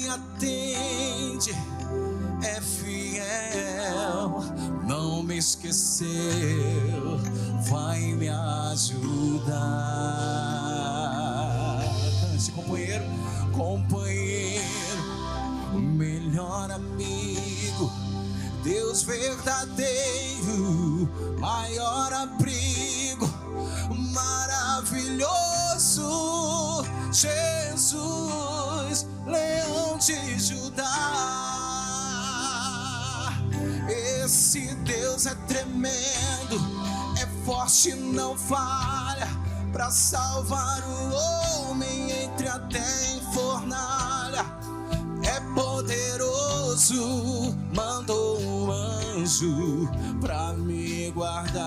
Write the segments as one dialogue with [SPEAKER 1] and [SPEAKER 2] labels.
[SPEAKER 1] me atende, é fiel, não me esqueceu, vai me ajudar. Cante, companheiro, melhor amigo, Deus verdadeiro, maior abrigo, maravilhoso, Jesus, leão de Judá. Esse Deus é tremendo, é forte, não falha, pra salvar o homem entre a terra e fornalha. É poderoso, mandou um anjo pra me guardar.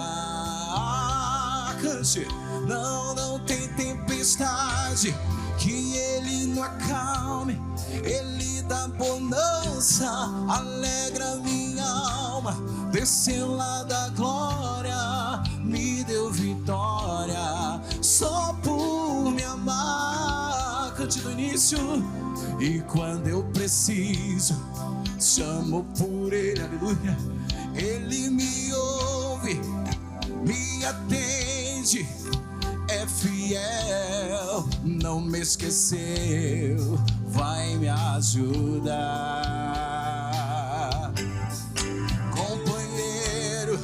[SPEAKER 1] Cante. Não tem tempestade que ele não acalme. Ele dá bonança, alegra minha alma. Desceu lá da glória, me deu vitória, só por me amar. Cante do início. E quando eu preciso, chamo por ele, aleluia. Ele me ouve, me atende, é fiel, não me esqueceu, vai me ajudar. Companheiro,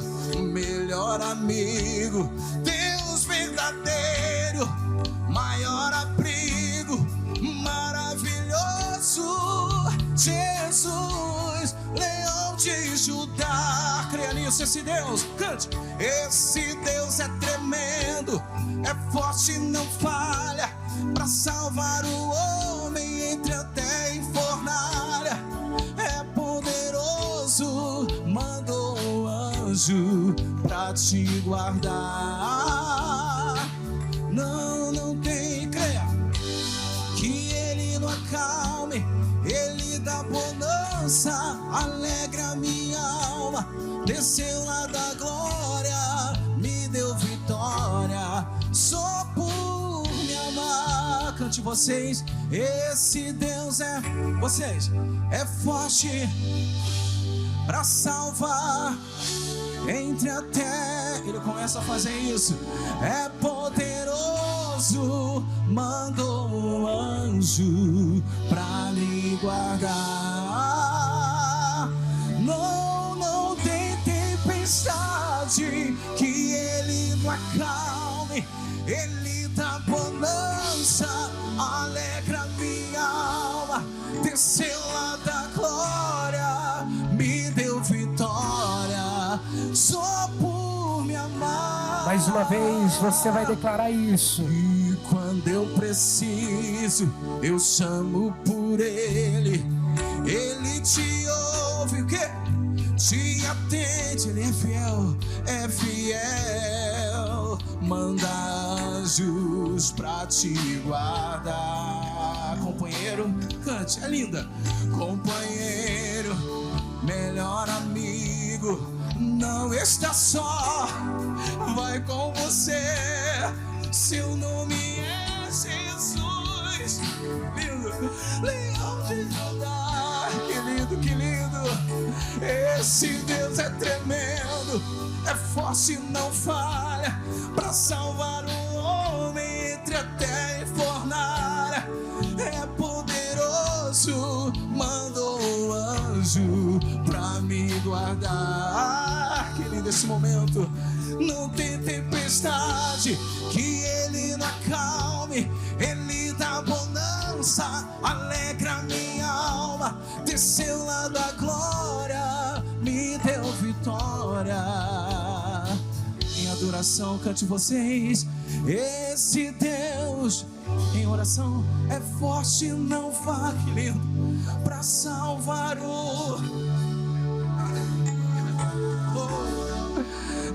[SPEAKER 1] melhor amigo, Deus verdadeiro, maior abrigo, maravilhoso, Jesus, leão de Judá. Creia nisso, esse Deus, cante. Esse Deus é tremendo, é forte, não falha, pra salvar o homem entre a terra e fornalha. É poderoso, mandou um anjo pra te guardar. Não tem, creia, que ele não acalme. Ele dá bonança, alegra minha alma. Desceu lá da glória, me deu vitória, só por me amar. Cante vocês. Esse Deus é, vocês, é forte pra salvar entre a terra. Ele começa a fazer isso. É poderoso, mandou um anjo pra me guardar. Não tem tempestade que ele não acalme. Ele dá bonança, alegra minha alma. Desceu lá da glória, me deu vitória, só por me amar.
[SPEAKER 2] Mais uma vez você vai declarar isso.
[SPEAKER 1] E quando eu preciso, eu chamo por ele. Ele te ouve, o quê? Te atende. Ele é fiel, manda anjos pra te guardar. Companheiro, cante, é linda. Companheiro, melhor amigo, não está só, vai com você. Seu nome é Jesus. Lindo, leão de Judá. Que lindo, que lindo. Esse Deus é tremendo, é forte, não falha, pra salvar o homem entre a terra e fornalha. É poderoso, mandou um anjo pra me guardar. Que lindo esse momento. Não tem tempestade que ele não acalme. Ele dá bonança, alegra minha alma. Desceu lá da glória, me deu vitória. Em adoração, cante vocês. Esse Deus, em oração, é forte, não falha. Que lindo, pra salvar o...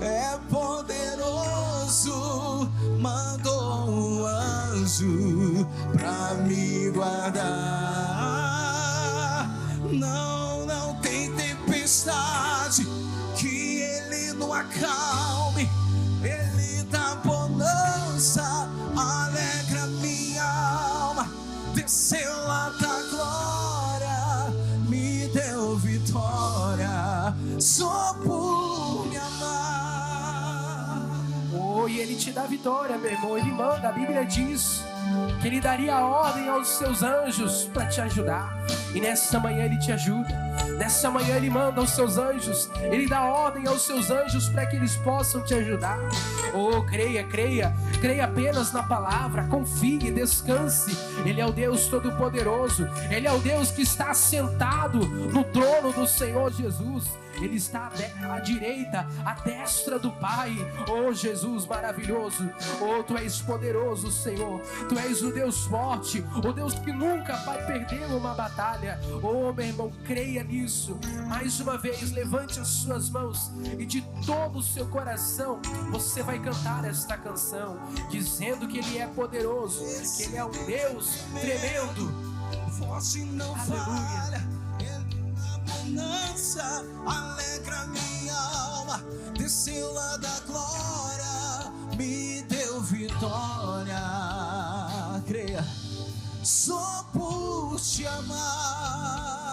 [SPEAKER 1] É poderoso, mandou um anjo pra me guardar. Não tem tempestade que ele não acalme. Ele dá bonança, alegra minha alma. Desceu lá da glória, deu vitória só por me amar.
[SPEAKER 2] Oh, e Ele te dá vitória, meu irmão. Ele manda, a Bíblia diz que Ele daria ordem aos seus anjos para te ajudar. E nessa manhã Ele te ajuda. Nessa manhã Ele manda aos seus anjos. Ele dá ordem aos seus anjos para que eles possam te ajudar. Oh, creia, creia. Creia apenas na palavra. Confie, descanse. Ele é o Deus Todo-Poderoso. Ele é o Deus que está assentado no trono do Senhor Jesus. Ele está à direita, à destra do Pai. Oh, Jesus maravilhoso. Oh, Tu és poderoso, Senhor. Tu és o Deus forte, o Deus que nunca vai perder uma batalha. Oh, meu irmão, creia nisso. Mais uma vez, levante as suas mãos e de todo o seu coração você vai cantar esta canção, dizendo que Ele é poderoso, que Ele é um Deus tremendo.
[SPEAKER 1] Forte não falha. Bonança, alegra minha alma, desceu lá da glória, me deu vitória. Creia, só por te amar.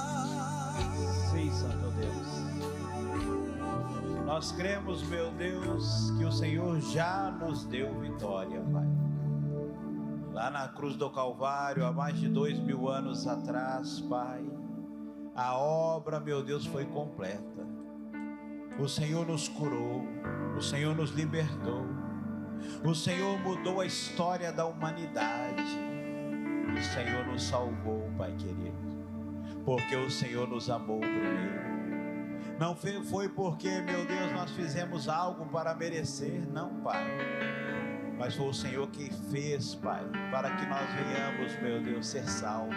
[SPEAKER 3] Sim, Santo Deus. Nós cremos, meu Deus, que o Senhor já nos deu vitória, Pai. Lá na cruz do Calvário, há mais de 2000 anos atrás, Pai, a obra, meu Deus, foi completa. O Senhor nos curou, o Senhor nos libertou, o Senhor mudou a história da humanidade, o Senhor nos salvou, Pai querido, porque o Senhor nos amou primeiro. Não foi porque, meu Deus, nós fizemos algo para merecer, não, Pai, mas foi o Senhor que fez, Pai, para que nós venhamos, meu Deus, ser salvos,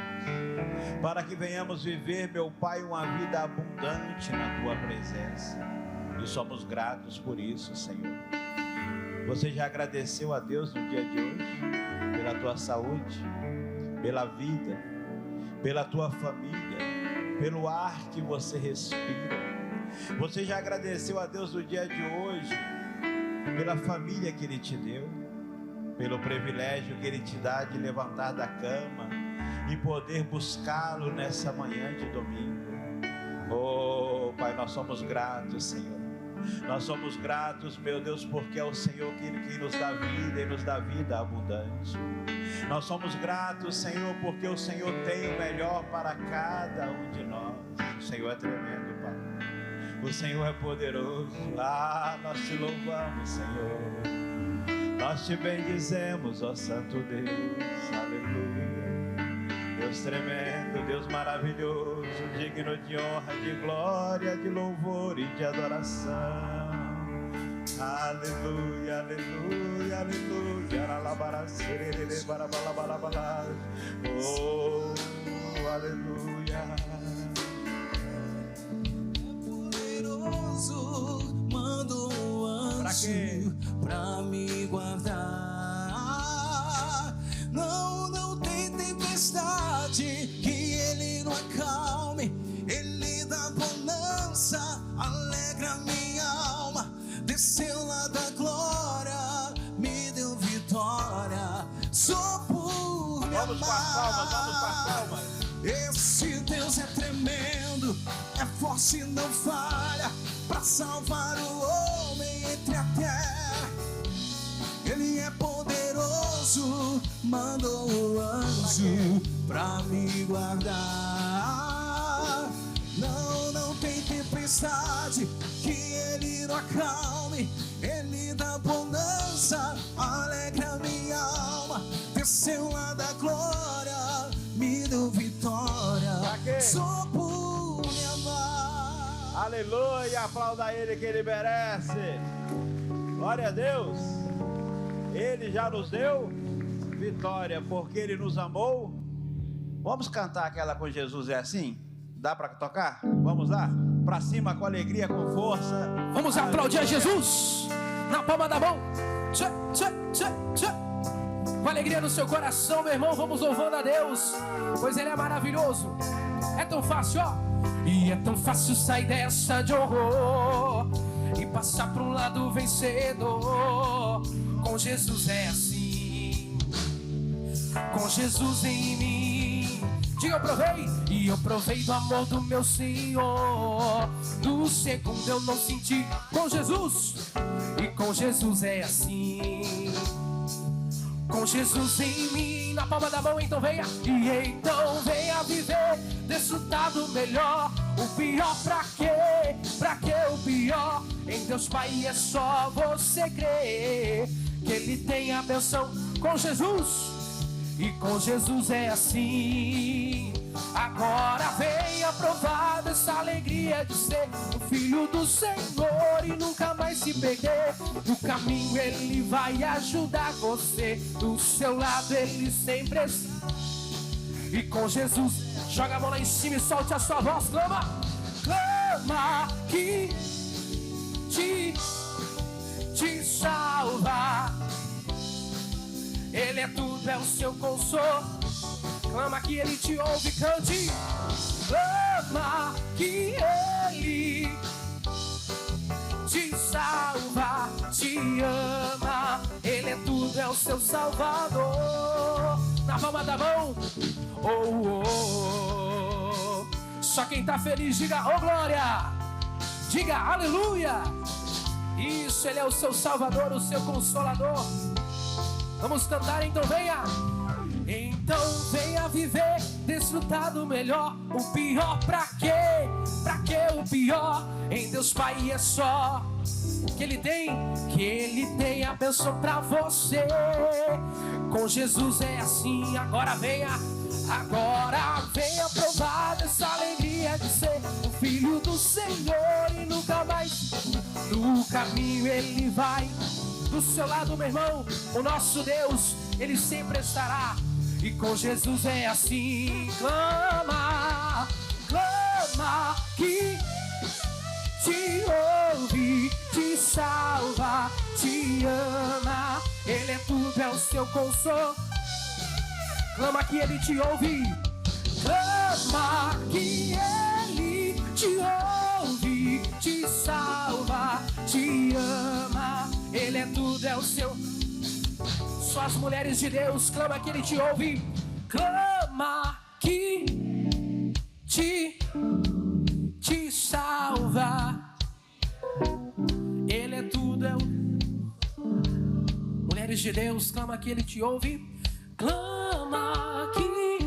[SPEAKER 3] para que venhamos viver, meu Pai, uma vida abundante na Tua presença, e somos gratos por isso, Senhor. Você já agradeceu a Deus no dia de hoje, pela tua saúde, pela vida, pela tua família, pelo ar que você respira? Você já agradeceu a Deus no dia de hoje, pela família que Ele te deu, pelo privilégio que Ele te dá de levantar da cama e poder buscá-lo nessa manhã de domingo? Oh, Pai, nós somos gratos, Senhor. Nós somos gratos, meu Deus, porque é o Senhor que nos dá vida e nos dá vida abundante. Nós somos gratos, Senhor, porque o Senhor tem o melhor para cada um de nós. O Senhor é tremendo, Pai. O Senhor é poderoso. Ah, nós te louvamos, Senhor. Nós te bendizemos, ó Santo Deus. Aleluia. Deus tremendo, Deus maravilhoso, digno de honra, de glória, de louvor e de adoração. Aleluia, aleluia, aleluia. Oh, aleluia.
[SPEAKER 1] Poderoso, manda um anjo pra me guardar. Não tem tempestade que Ele não acalme. Ele dá bonança, alegra minha alma. Desceu lá da glória, me deu vitória. Só por me
[SPEAKER 3] vamos
[SPEAKER 1] amar.
[SPEAKER 3] Vamos com as palmas.
[SPEAKER 1] Esse Deus é tremendo, é forte e não falha, pra salvar o homem entre a terra. Ele é poderoso, mandou o anjo pra me guardar. Não tem tempestade que Ele não acalme. Ele dá bonança, alegra minha alma. Desceu lá da glória, me deu vitória. Só por me amar.
[SPEAKER 3] Aleluia, aplauda Ele que Ele merece. Glória a Deus. Ele já nos deu vitória porque Ele nos amou. Vamos cantar aquela com Jesus é assim? Dá para tocar? Vamos lá? Para cima com alegria, com força.
[SPEAKER 2] Vamos aplaudir a Jesus na palma da mão. Tchê, tchê, tchê, tchê. Com alegria no seu coração, meu irmão, vamos louvando a Deus, pois Ele é maravilhoso. É tão fácil, ó. E é tão fácil sair dessa de horror e passar para um lado vencedor. Com Jesus é assim. Com Jesus em mim, Diga, eu provei. E eu provei do amor do meu Senhor. No segundo eu não senti. Com Jesus. E com Jesus é assim. Com Jesus em mim, na palma da mão, então venha. E então venha viver, desfrutar do melhor. O pior pra quê? Pra que o pior? Em Deus Pai é só você crer que Ele tem a bênção com Jesus. E com Jesus é assim. Agora venha provar dessa alegria de ser o filho do Senhor e nunca mais se perder. No caminho Ele vai ajudar você, do seu lado Ele sempre está. E com Jesus, joga a mão lá em cima e solte a sua voz. Clama, clama que te salva. Ele é tudo, é o seu consolo. Clama que Ele te ouve, cante. Clama que Ele te salva, te ama. Ele é tudo, é o seu Salvador. Na palma da mão. Oh, oh, oh. Só quem tá feliz, diga, oh glória. Diga, aleluia. Isso, Ele é o seu Salvador, o seu Consolador. Vamos cantar, então venha. Então venha viver, desfrutar do melhor. O pior pra quê? Pra que o pior? Em Deus Pai é só que Ele tem a bênção pra você. Com Jesus é assim. Agora venha provar dessa alegria de ser o filho do Senhor e nunca mais. No caminho Ele vai do seu lado, meu irmão. O nosso Deus, Ele sempre estará. E com Jesus é assim. Clama, clama que te ouve, te salva, te ama. Ele é tudo, é o seu consolo. Clama que Ele te ouve. Clama que Ele te ouve, te salva, te ama. Ele é tudo, é o seu. Só as mulheres de Deus, clama que Ele te ouve. Clama que te salva. Ele é tudo, é o. Mulheres de Deus, clama que Ele te ouve. Clama que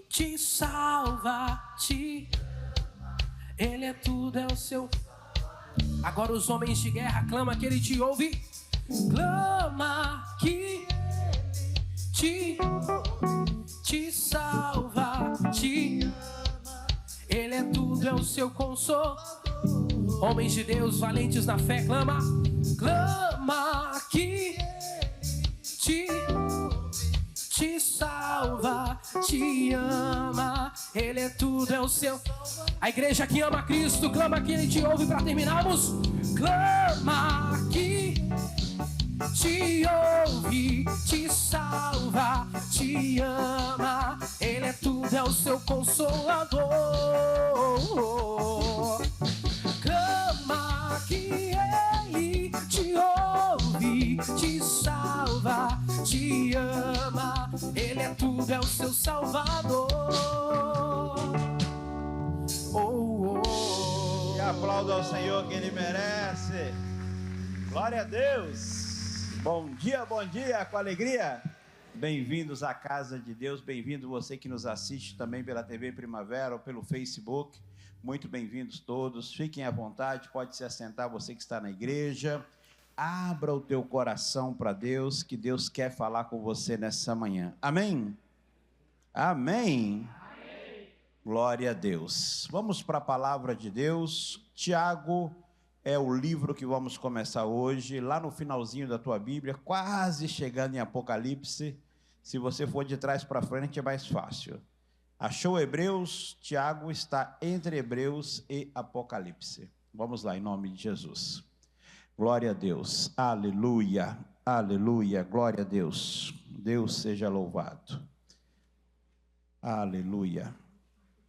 [SPEAKER 2] te salva, Ele é tudo, é o seu. Agora os homens de guerra, clama que Ele te ouve. Clama que te salva, te ama. Ele é tudo, é o seu consolo. Homens de Deus, valentes na fé, clama. Clama que te salva, te ama. Ele é tudo, é o seu. A igreja que ama Cristo, clama que Ele te ouve para terminarmos. Clama que te ouve, te salva, te ama. Ele é tudo, é o seu consolador. Clama que Ele te ouve, te salva, te ama. Ele é tudo, é o seu Salvador. Oh, oh.
[SPEAKER 3] E aplauda ao Senhor que Ele merece. Glória a Deus. Bom dia, com alegria. Bem-vindos à casa de Deus, bem-vindo você que nos assiste também pela TV Primavera ou pelo Facebook. Muito bem-vindos todos, fiquem à vontade, pode se assentar você que está na igreja. Abra o teu coração para Deus, que Deus quer falar com você nessa manhã. Amém? Amém? Amém. Glória a Deus. Vamos para a palavra de Deus. Tiago é o livro que vamos começar hoje, lá no finalzinho da tua Bíblia, quase chegando em Apocalipse. Se você for de trás para frente é mais fácil. Achou Hebreus? Tiago está entre Hebreus e Apocalipse. Vamos lá, em nome de Jesus. Glória a Deus, aleluia, aleluia, glória a Deus. Deus seja louvado. Aleluia.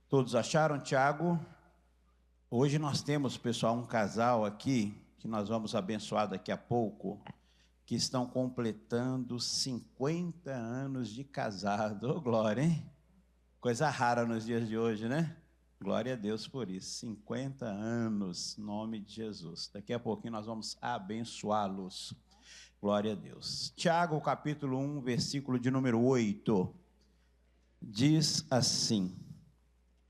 [SPEAKER 3] Todos acharam, Tiago? Hoje nós temos, pessoal, um casal aqui, que nós vamos abençoar daqui a pouco, que estão completando 50 anos de casado. Ô, glória, hein? Coisa rara nos dias de hoje, né? Glória a Deus por isso. 50 anos, em nome de Jesus. Daqui a pouquinho nós vamos abençoá-los. Glória a Deus. Tiago, capítulo 1, versículo de número 8. Diz assim: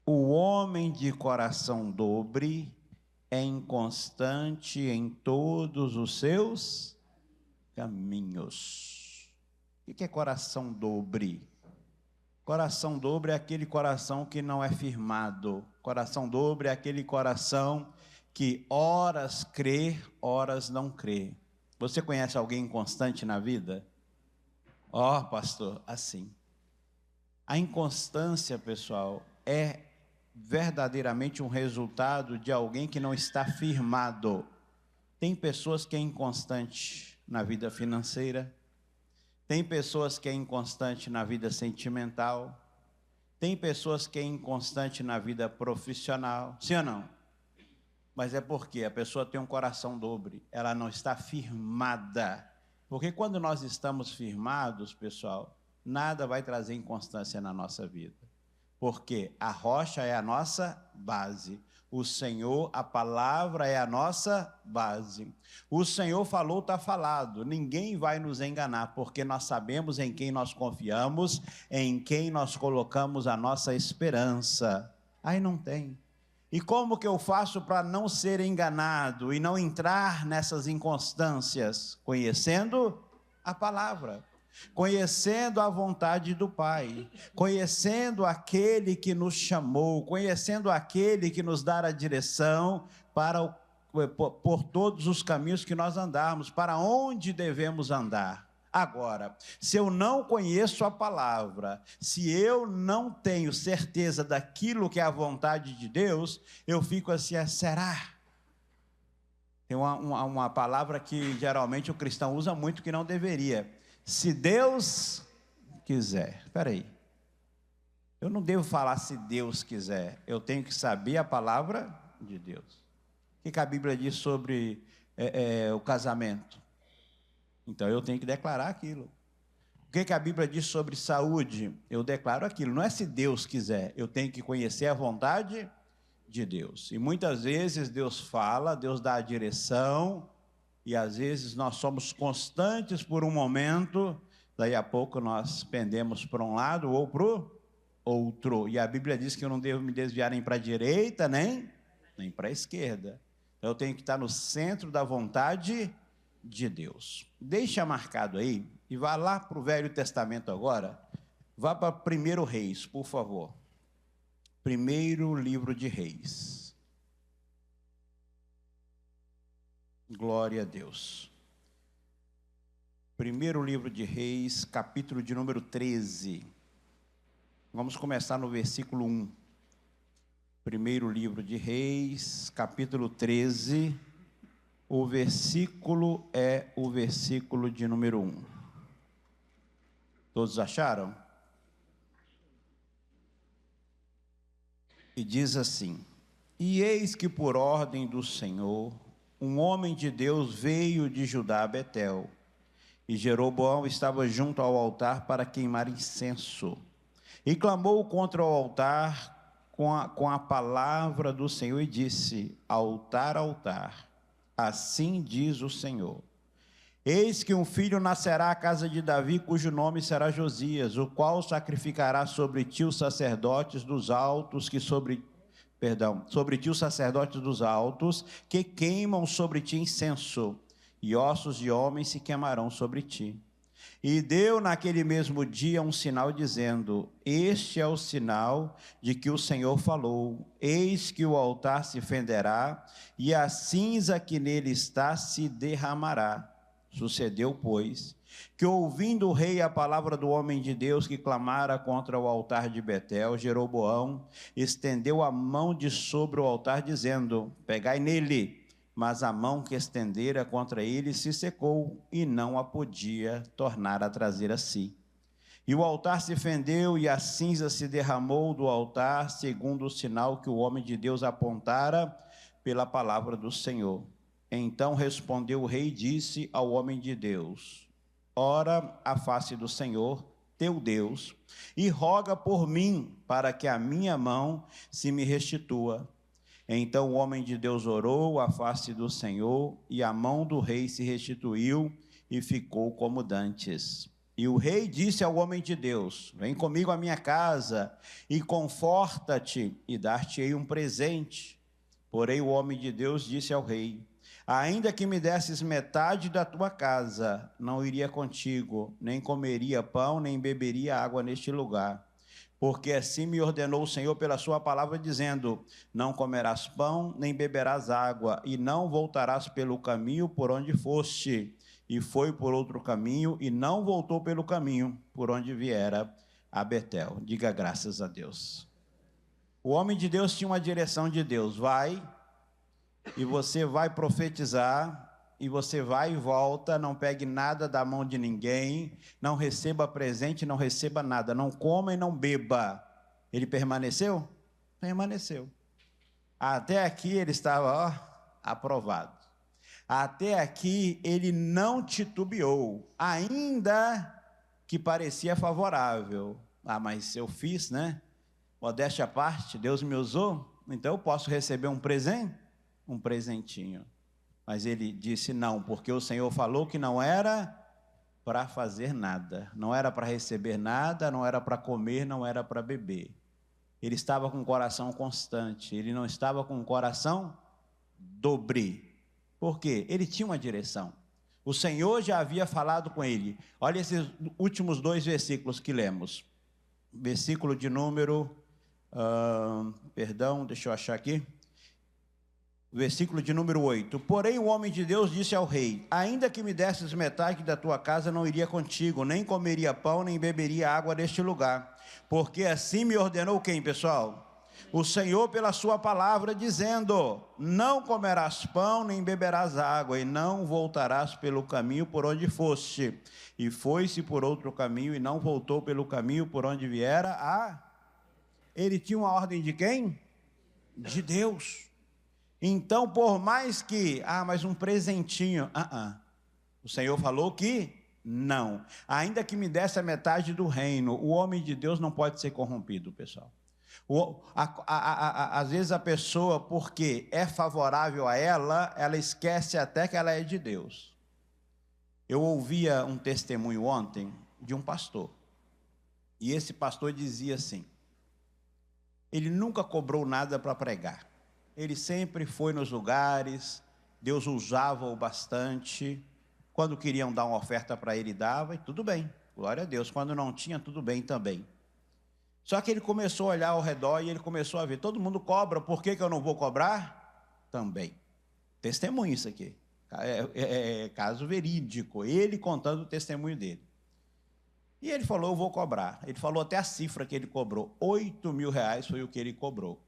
[SPEAKER 3] o homem de coração dobre é inconstante em todos os seus caminhos. O que é coração dobre? Coração dobre é aquele coração que não é firmado. Coração dobre é aquele coração que horas crê, horas não crê. Você conhece alguém inconstante na vida? Ó, pastor, assim. A inconstância, pessoal, é verdadeiramente um resultado de alguém que não está firmado. Tem pessoas que é inconstante na vida financeira, tem pessoas que é inconstante na vida sentimental, tem pessoas que é inconstante na vida profissional, sim ou não? Mas é porque a pessoa tem um coração dobre, ela não está firmada. Porque quando nós estamos firmados, pessoal, nada vai trazer inconstância na nossa vida. Porque a rocha é a nossa base. O Senhor, a palavra é a nossa base. O Senhor falou, está falado. Ninguém vai nos enganar, porque nós sabemos em quem nós confiamos, em quem nós colocamos a nossa esperança. Aí não tem. E como que eu faço para não ser enganado e não entrar nessas inconstâncias? Conhecendo a palavra. Conhecendo a vontade do Pai, conhecendo aquele que nos chamou, conhecendo aquele que nos dá a direção por todos os caminhos que nós andarmos, para onde devemos andar. Agora, se eu não conheço a palavra, se eu não tenho certeza daquilo que é a vontade de Deus, eu fico assim, será? Tem uma palavra que geralmente o cristão usa muito que não deveria. Se Deus quiser. Espera aí. Eu não devo falar se Deus quiser. Eu tenho que saber a palavra de Deus. O que a Bíblia diz sobre o casamento? Então eu tenho que declarar aquilo. O que a Bíblia diz sobre saúde? Eu declaro aquilo. Não é se Deus quiser. Eu tenho que conhecer a vontade de Deus. E muitas vezes Deus fala, Deus dá a direção. E às vezes nós somos constantes por um momento, daí a pouco nós pendemos para um lado ou para o outro. E a Bíblia diz que eu não devo me desviar nem para a direita, nem para a esquerda. Eu tenho que estar no centro da vontade de Deus. Deixa marcado aí e vá lá para o Velho Testamento agora. Vá para 1 Reis, por favor. Primeiro livro de Reis. Glória a Deus. Primeiro livro de Reis, capítulo de número 13. Vamos começar no versículo 1. Primeiro livro de Reis, capítulo 13. O versículo é o versículo de número 1. Todos acharam? E diz assim: e eis que por ordem do Senhor, um homem de Deus veio de Judá a Betel, e Jeroboão estava junto ao altar para queimar incenso, e clamou contra o altar com a palavra do Senhor, e disse: altar, altar, assim diz o Senhor, eis que um filho nascerá à casa de Davi, cujo nome será Josias, o qual sacrificará sobre ti os sacerdotes dos altos sobre ti os sacerdotes dos altos, que queimam sobre ti incenso, e ossos de homens se queimarão sobre ti. E deu naquele mesmo dia um sinal, dizendo: este é o sinal de que o Senhor falou, eis que o altar se fenderá, e a cinza que nele está se derramará. Sucedeu, pois, que ouvindo o rei a palavra do homem de Deus que clamara contra o altar de Betel, Jeroboão estendeu a mão de sobre o altar, dizendo: pegai nele. Mas a mão que estendera contra ele se secou, e não a podia tornar a trazer a si. E o altar se fendeu, e a cinza se derramou do altar, segundo o sinal que o homem de Deus apontara pela palavra do Senhor. Então respondeu o rei e disse ao homem de Deus: ora a face do Senhor, teu Deus, e roga por mim, para que a minha mão se me restitua. Então o homem de Deus orou à face do Senhor, e a mão do rei se restituiu e ficou como dantes. E o rei disse ao homem de Deus: vem comigo à minha casa, e conforta-te, e dar-te-ei um presente. Porém o homem de Deus disse ao rei: ainda que me desses metade da tua casa, não iria contigo, nem comeria pão, nem beberia água neste lugar. Porque assim me ordenou o Senhor pela sua palavra, dizendo: não comerás pão, nem beberás água, e não voltarás pelo caminho por onde foste. E foi por outro caminho, e não voltou pelo caminho por onde viera a Betel. Diga graças a Deus. O homem de Deus tinha uma direção de Deus: vai, e você vai profetizar, e você vai e volta, não pegue nada da mão de ninguém, não receba presente, não receba nada, não coma e não beba. Ele permaneceu? Permaneceu. Até aqui ele estava aprovado. Até aqui ele não titubeou, ainda que parecia favorável. Mas eu fiz, né? Modéstia à parte, Deus me usou, então eu posso receber um presente? Um presentinho. Mas ele disse não, porque o Senhor falou que não era para fazer nada, não era para receber nada, não era para comer, não era para beber. Ele estava com o coração constante, ele não estava com o coração dobre. Por quê? Ele tinha uma direção. O Senhor já havia falado com ele. Olha esses últimos 2 versículos que lemos. Versículo de número... deixa eu achar aqui. Versículo de número 8. Porém o homem de Deus disse ao rei: ainda que me desses metade da tua casa, não iria contigo, nem comeria pão, nem beberia água deste lugar. Porque assim me ordenou quem, pessoal? O Senhor pela sua palavra, dizendo: não comerás pão, nem beberás água, e não voltarás pelo caminho por onde foste. E foi-se por outro caminho, e não voltou pelo caminho por onde viera a... Ele tinha uma ordem de quem? De Deus. Então, por mais que, mas um presentinho, o Senhor falou que não. Ainda que me desse a metade do reino, o homem de Deus não pode ser corrompido, pessoal. Às vezes a pessoa, porque é favorável a ela esquece até que ela é de Deus. Eu ouvia um testemunho ontem de um pastor. E esse pastor dizia assim: ele nunca cobrou nada para pregar. Ele sempre foi nos lugares, Deus usava-o bastante. Quando queriam dar uma oferta para ele, dava, e tudo bem, glória a Deus. Quando não tinha, tudo bem também. Só que ele começou a olhar ao redor e ele começou a ver: todo mundo cobra, por que eu não vou cobrar? Também. Testemunho isso aqui. É caso verídico, ele contando o testemunho dele. E ele falou: eu vou cobrar. Ele falou até a cifra que ele cobrou. 8 mil reais foi o que ele cobrou.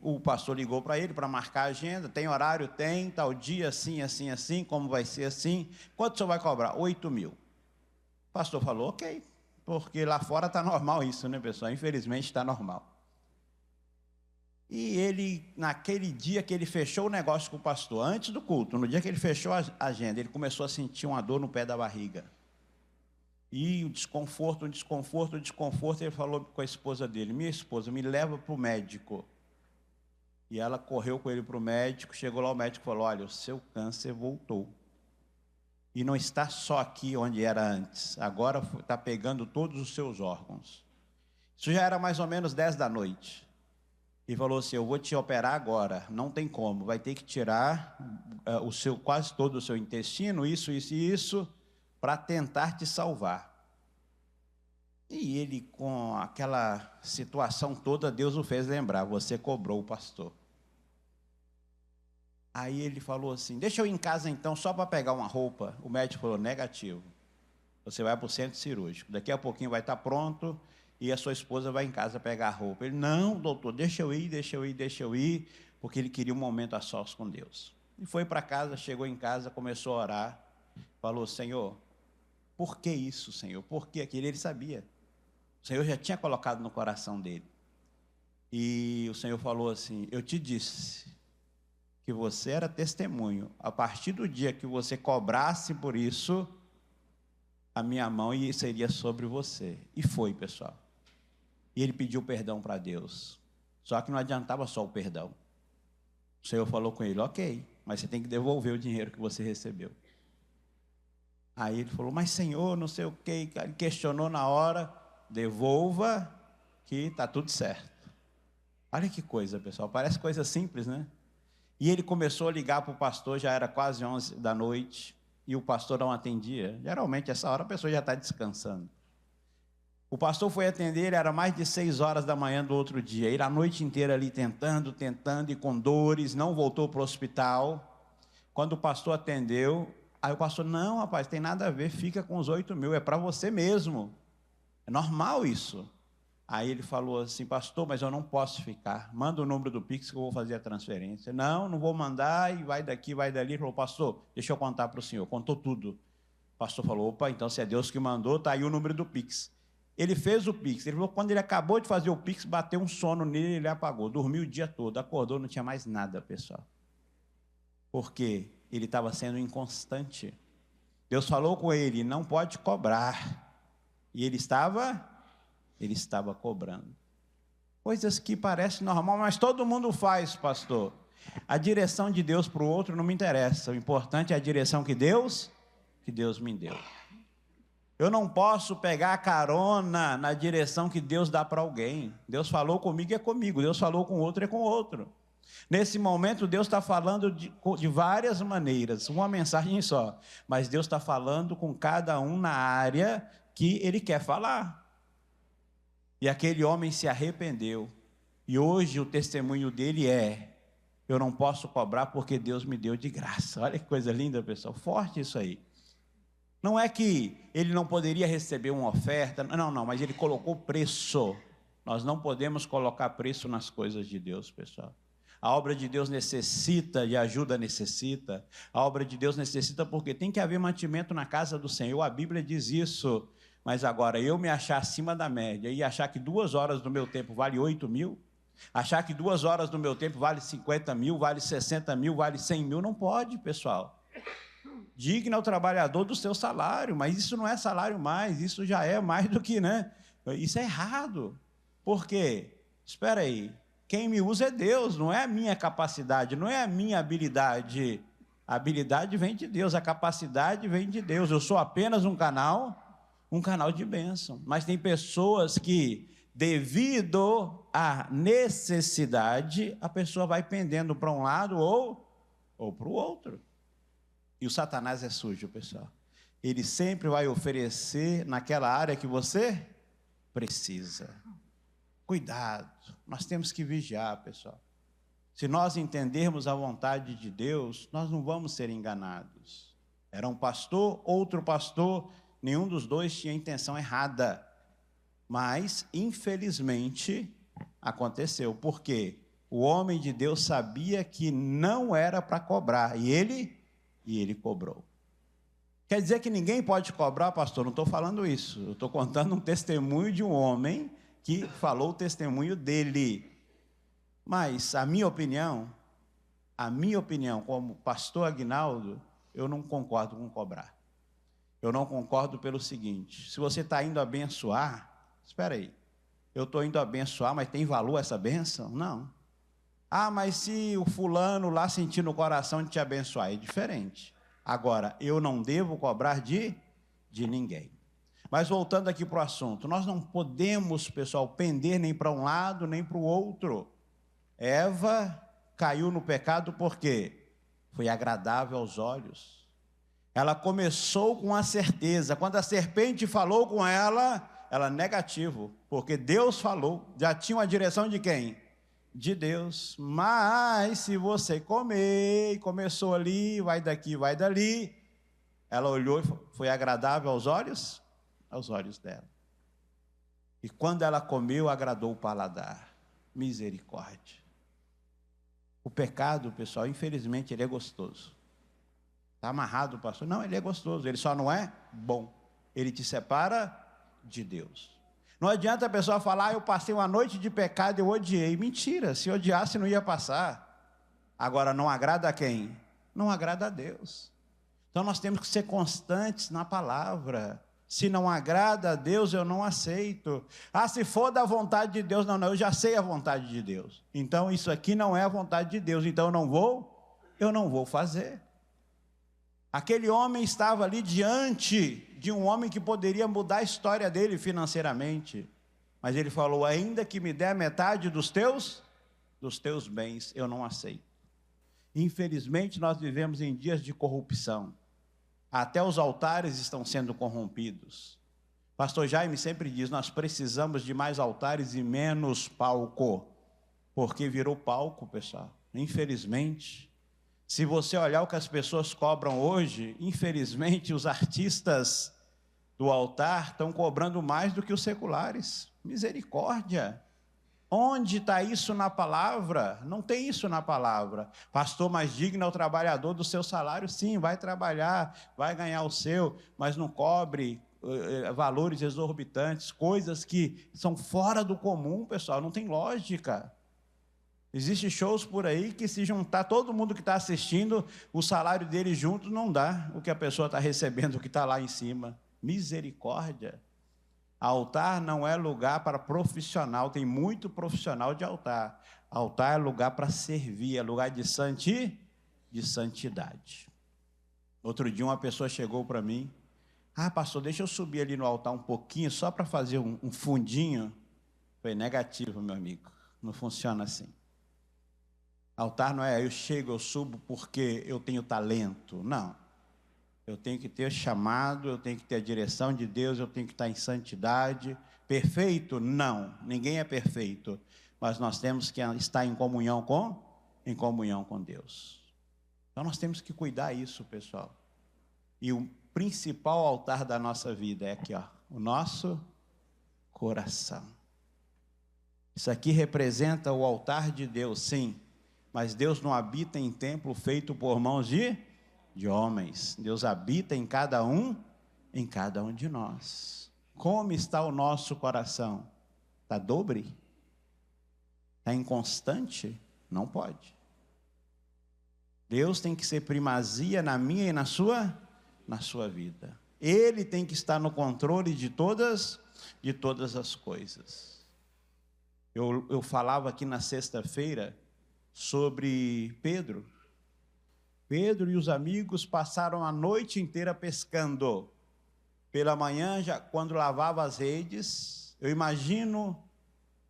[SPEAKER 3] O pastor ligou para ele para marcar a agenda. Tem horário? Tem. Tal dia, assim, assim, assim. Como vai ser assim? Quanto o senhor vai cobrar? 8 mil. O pastor falou: ok. Porque lá fora está normal isso, né, pessoal? Infelizmente está normal. E ele, naquele dia que ele fechou o negócio com o pastor, antes do culto, no dia que ele fechou a agenda, ele começou a sentir uma dor no pé da barriga. E o desconforto, ele falou com a esposa dele: minha esposa, me leva para o médico. E ela correu com ele para o médico, chegou lá, o médico falou: olha, o seu câncer voltou. E não está só aqui onde era antes, agora está pegando todos os seus órgãos. Isso já era mais ou menos 10 da noite. E falou assim: eu vou te operar agora, não tem como, vai ter que tirar quase todo o seu intestino, isso e isso, para tentar te salvar. E ele, com aquela situação toda, Deus o fez lembrar: você cobrou o pastor. Aí ele falou assim: deixa eu ir em casa então, só para pegar uma roupa. O médico falou: negativo, você vai para o centro cirúrgico, daqui a pouquinho vai estar pronto, e a sua esposa vai em casa pegar a roupa. Ele: não, doutor, deixa eu ir, porque ele queria um momento a sós com Deus. E foi para casa, chegou em casa, começou a orar, falou: Senhor, por que isso, Senhor? Por que aquilo? Ele sabia. O Senhor já tinha colocado no coração dele. E o Senhor falou assim: eu te disse que que você era testemunho. A partir do dia que você cobrasse por isso, a minha mão seria sobre você. E foi, pessoal. E ele pediu perdão para Deus. Só que não adiantava só o perdão. O Senhor falou com ele, ok, mas você tem que devolver o dinheiro que você recebeu. Aí ele falou, mas Senhor, não sei o quê. Ele questionou na hora, devolva que está tudo certo. Olha que coisa, pessoal, parece coisa simples, né? E ele começou a ligar para o pastor, já era quase 11 da noite, e o pastor não atendia. Geralmente, essa hora, a pessoa já está descansando. O pastor foi atender, era mais de 6 horas da manhã do outro dia. Ele a noite inteira ali tentando, e com dores, não voltou para o hospital. Quando o pastor atendeu, aí o pastor, não, rapaz, tem nada a ver, fica com os 8 mil, é para você mesmo. É normal isso. Aí ele falou assim, pastor, mas eu não posso ficar. Manda o número do Pix que eu vou fazer a transferência. Não vou mandar, e vai daqui, vai dali. Ele falou, pastor, deixa eu contar para o senhor. Contou tudo. O pastor falou, opa, então se é Deus que mandou, está aí o número do Pix. Ele fez o Pix. Ele falou, quando ele acabou de fazer o Pix, bateu um sono nele, ele apagou. Dormiu o dia todo, acordou, não tinha mais nada, pessoal. Porque ele estava sendo inconstante. Deus falou com ele, não pode cobrar. E ele estava cobrando. Coisas que parecem normal, mas todo mundo faz, pastor. A direção de Deus para o outro não me interessa. O importante é a direção que Deus me deu. Eu não posso pegar a carona na direção que Deus dá para alguém. Deus falou comigo, é comigo. Deus falou com o outro, é com o outro. Nesse momento, Deus está falando de várias maneiras, uma mensagem só. Mas Deus está falando com cada um na área que Ele quer falar. E aquele homem se arrependeu. E hoje o testemunho dele é, eu não posso cobrar porque Deus me deu de graça. Olha que coisa linda, pessoal. Forte isso aí. Não é que ele não poderia receber uma oferta, não, mas ele colocou preço. Nós não podemos colocar preço nas coisas de Deus, pessoal. A obra de Deus necessita de ajuda, necessita. A obra de Deus necessita porque tem que haver mantimento na casa do Senhor. A Bíblia diz isso. Mas agora, eu me achar acima da média e achar que 2 horas do meu tempo vale 8 mil, achar que 2 horas do meu tempo vale 50 mil, vale 60 mil, vale 100 mil, não pode, pessoal. Digna ao trabalhador do seu salário, mas isso não é salário mais, isso já é mais do que, né? Isso é errado. Por quê? Espera aí, quem me usa é Deus, não é a minha capacidade, não é a minha habilidade. A habilidade vem de Deus, a capacidade vem de Deus. Eu sou apenas um canal de bênção. Mas tem pessoas que, devido à necessidade, a pessoa vai pendendo para um lado ou para o outro. E o Satanás é sujo, pessoal. Ele sempre vai oferecer naquela área que você precisa. Cuidado, nós temos que vigiar, pessoal. Se nós entendermos a vontade de Deus, nós não vamos ser enganados. Era um pastor, outro pastor, nenhum dos dois tinha intenção errada. Mas, infelizmente, aconteceu. Por quê? O homem de Deus sabia que não era para cobrar, e ele cobrou. Quer dizer que ninguém pode cobrar, pastor? Não estou falando isso. Eu estou contando um testemunho de um homem que falou o testemunho dele. Mas a minha opinião, como pastor Aguinaldo, eu não concordo com cobrar. Eu não concordo pelo seguinte, se você está indo abençoar, espera aí, eu estou indo abençoar, mas tem valor essa bênção? Não. Ah, mas se o fulano lá sentir no coração de te abençoar, é diferente. Agora, eu não devo cobrar de ninguém. Mas voltando aqui para o assunto, nós não podemos, pessoal, pender nem para um lado, nem para o outro. Eva caiu no pecado porque foi agradável aos olhos. Ela começou com a certeza. Quando a serpente falou com ela negativo, porque Deus falou. Já tinha uma direção de quem? De Deus. Mas se você comer, começou ali, vai daqui, vai dali, ela olhou e foi agradável aos olhos? Aos olhos dela. E quando ela comeu, agradou o paladar. Misericórdia. O pecado, pessoal, infelizmente, ele é gostoso. Está amarrado, pastor? Não, ele é gostoso, ele só não é bom. Ele te separa de Deus. Não adianta a pessoa falar, eu passei uma noite de pecado, eu odiei. Mentira, se odiasse não ia passar. Agora, não agrada a quem? Não agrada a Deus. Então, nós temos que ser constantes na palavra. Se não agrada a Deus, eu não aceito. Ah, se for da vontade de Deus, não, eu já sei a vontade de Deus. Então, isso aqui não é a vontade de Deus, então eu não vou fazer. Aquele homem estava ali diante de um homem que poderia mudar a história dele financeiramente. Mas ele falou, ainda que me dê metade dos teus bens, eu não aceito. Infelizmente, nós vivemos em dias de corrupção. Até os altares estão sendo corrompidos. Pastor Jaime sempre diz, nós precisamos de mais altares e menos palco. Porque virou palco, pessoal. Infelizmente. Se você olhar o que as pessoas cobram hoje, infelizmente, os artistas do altar estão cobrando mais do que os seculares. Misericórdia. Onde está isso na palavra? Não tem isso na palavra. Pastor, mais digno é o trabalhador do seu salário. Sim, vai trabalhar, vai ganhar o seu, mas não cobre valores exorbitantes, coisas que são fora do comum, pessoal, não tem lógica. Existem shows por aí que, se juntar todo mundo que está assistindo, o salário dele junto não dá o que a pessoa está recebendo, o que está lá em cima. Misericórdia. Altar não é lugar para profissional, tem muito profissional de altar. Altar é lugar para servir, é lugar de santidade. Outro dia uma pessoa chegou para mim, pastor, deixa eu subir ali no altar um pouquinho, só para fazer um fundinho. Foi negativo, meu amigo, não funciona assim. Altar não é eu chego, eu subo porque eu tenho talento, não. Eu tenho que ter chamado, eu tenho que ter a direção de Deus, eu tenho que estar em santidade. Perfeito? Não, ninguém é perfeito. Mas nós temos que estar em comunhão com Deus. Então nós temos que cuidar disso, pessoal. E o principal altar da nossa vida é aqui, ó, o nosso coração. Isso aqui representa o altar de Deus, sim. Mas Deus não habita em templo feito por mãos de homens. Deus habita em cada um de nós. Como está o nosso coração? Está dobre? Está inconstante? Não pode. Deus tem que ser primazia na minha e na sua vida. Ele tem que estar no controle de todas as coisas. Eu falava aqui na sexta-feira sobre Pedro. Pedro e os amigos passaram a noite inteira pescando. Pela manhã, já quando lavava as redes, eu imagino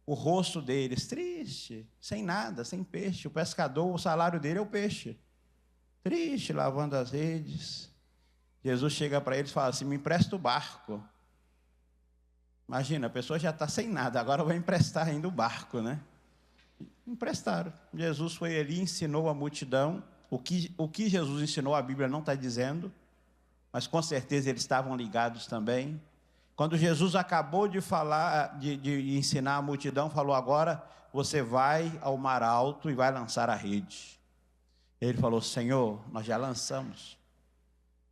[SPEAKER 3] o rosto deles, triste, sem nada, sem peixe. O pescador, o salário dele é o peixe. Triste, lavando as redes. Jesus chega para eles e fala assim, me empresta o barco. Imagina, a pessoa já está sem nada, agora vai emprestar ainda o barco, né? Emprestaram. Jesus foi ali, ensinou a multidão. O que Jesus ensinou, a Bíblia não está dizendo, mas com certeza eles estavam ligados também. Quando Jesus acabou de falar, de ensinar a multidão, falou, agora você vai ao mar alto e vai lançar a rede. Ele falou, Senhor, nós já lançamos.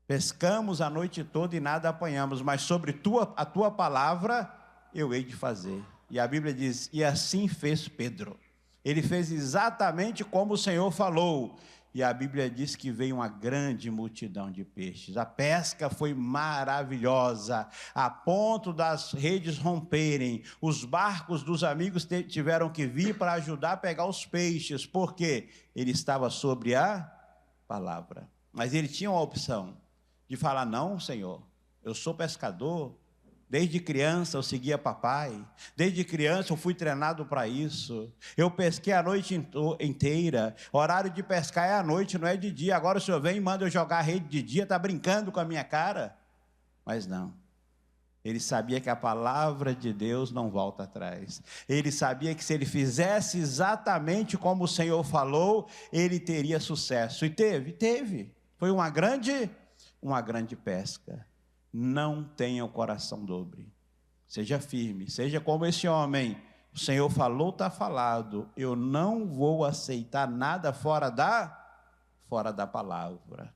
[SPEAKER 3] Pescamos a noite toda e nada apanhamos, mas sobre a tua palavra eu hei de fazer. E a Bíblia diz, e assim fez Pedro. Ele fez exatamente como o Senhor falou. E a Bíblia diz que veio uma grande multidão de peixes. A pesca foi maravilhosa, a ponto das redes romperem. Os barcos dos amigos tiveram que vir para ajudar a pegar os peixes, porque ele estava sobre a palavra. Mas ele tinha uma opção de falar, não, Senhor, eu sou pescador. Desde criança eu seguia papai, desde criança eu fui treinado para isso, eu pesquei a noite inteira, horário de pescar é à noite, não é de dia, agora o senhor vem e manda eu jogar a rede de dia, está brincando com a minha cara? Mas não, ele sabia que a palavra de Deus não volta atrás, ele sabia que se ele fizesse exatamente como o Senhor falou, ele teria sucesso, e teve, foi uma grande pesca. Não tenha o coração dobre, seja firme, seja como esse homem. O Senhor falou, está falado, eu não vou aceitar nada fora da palavra.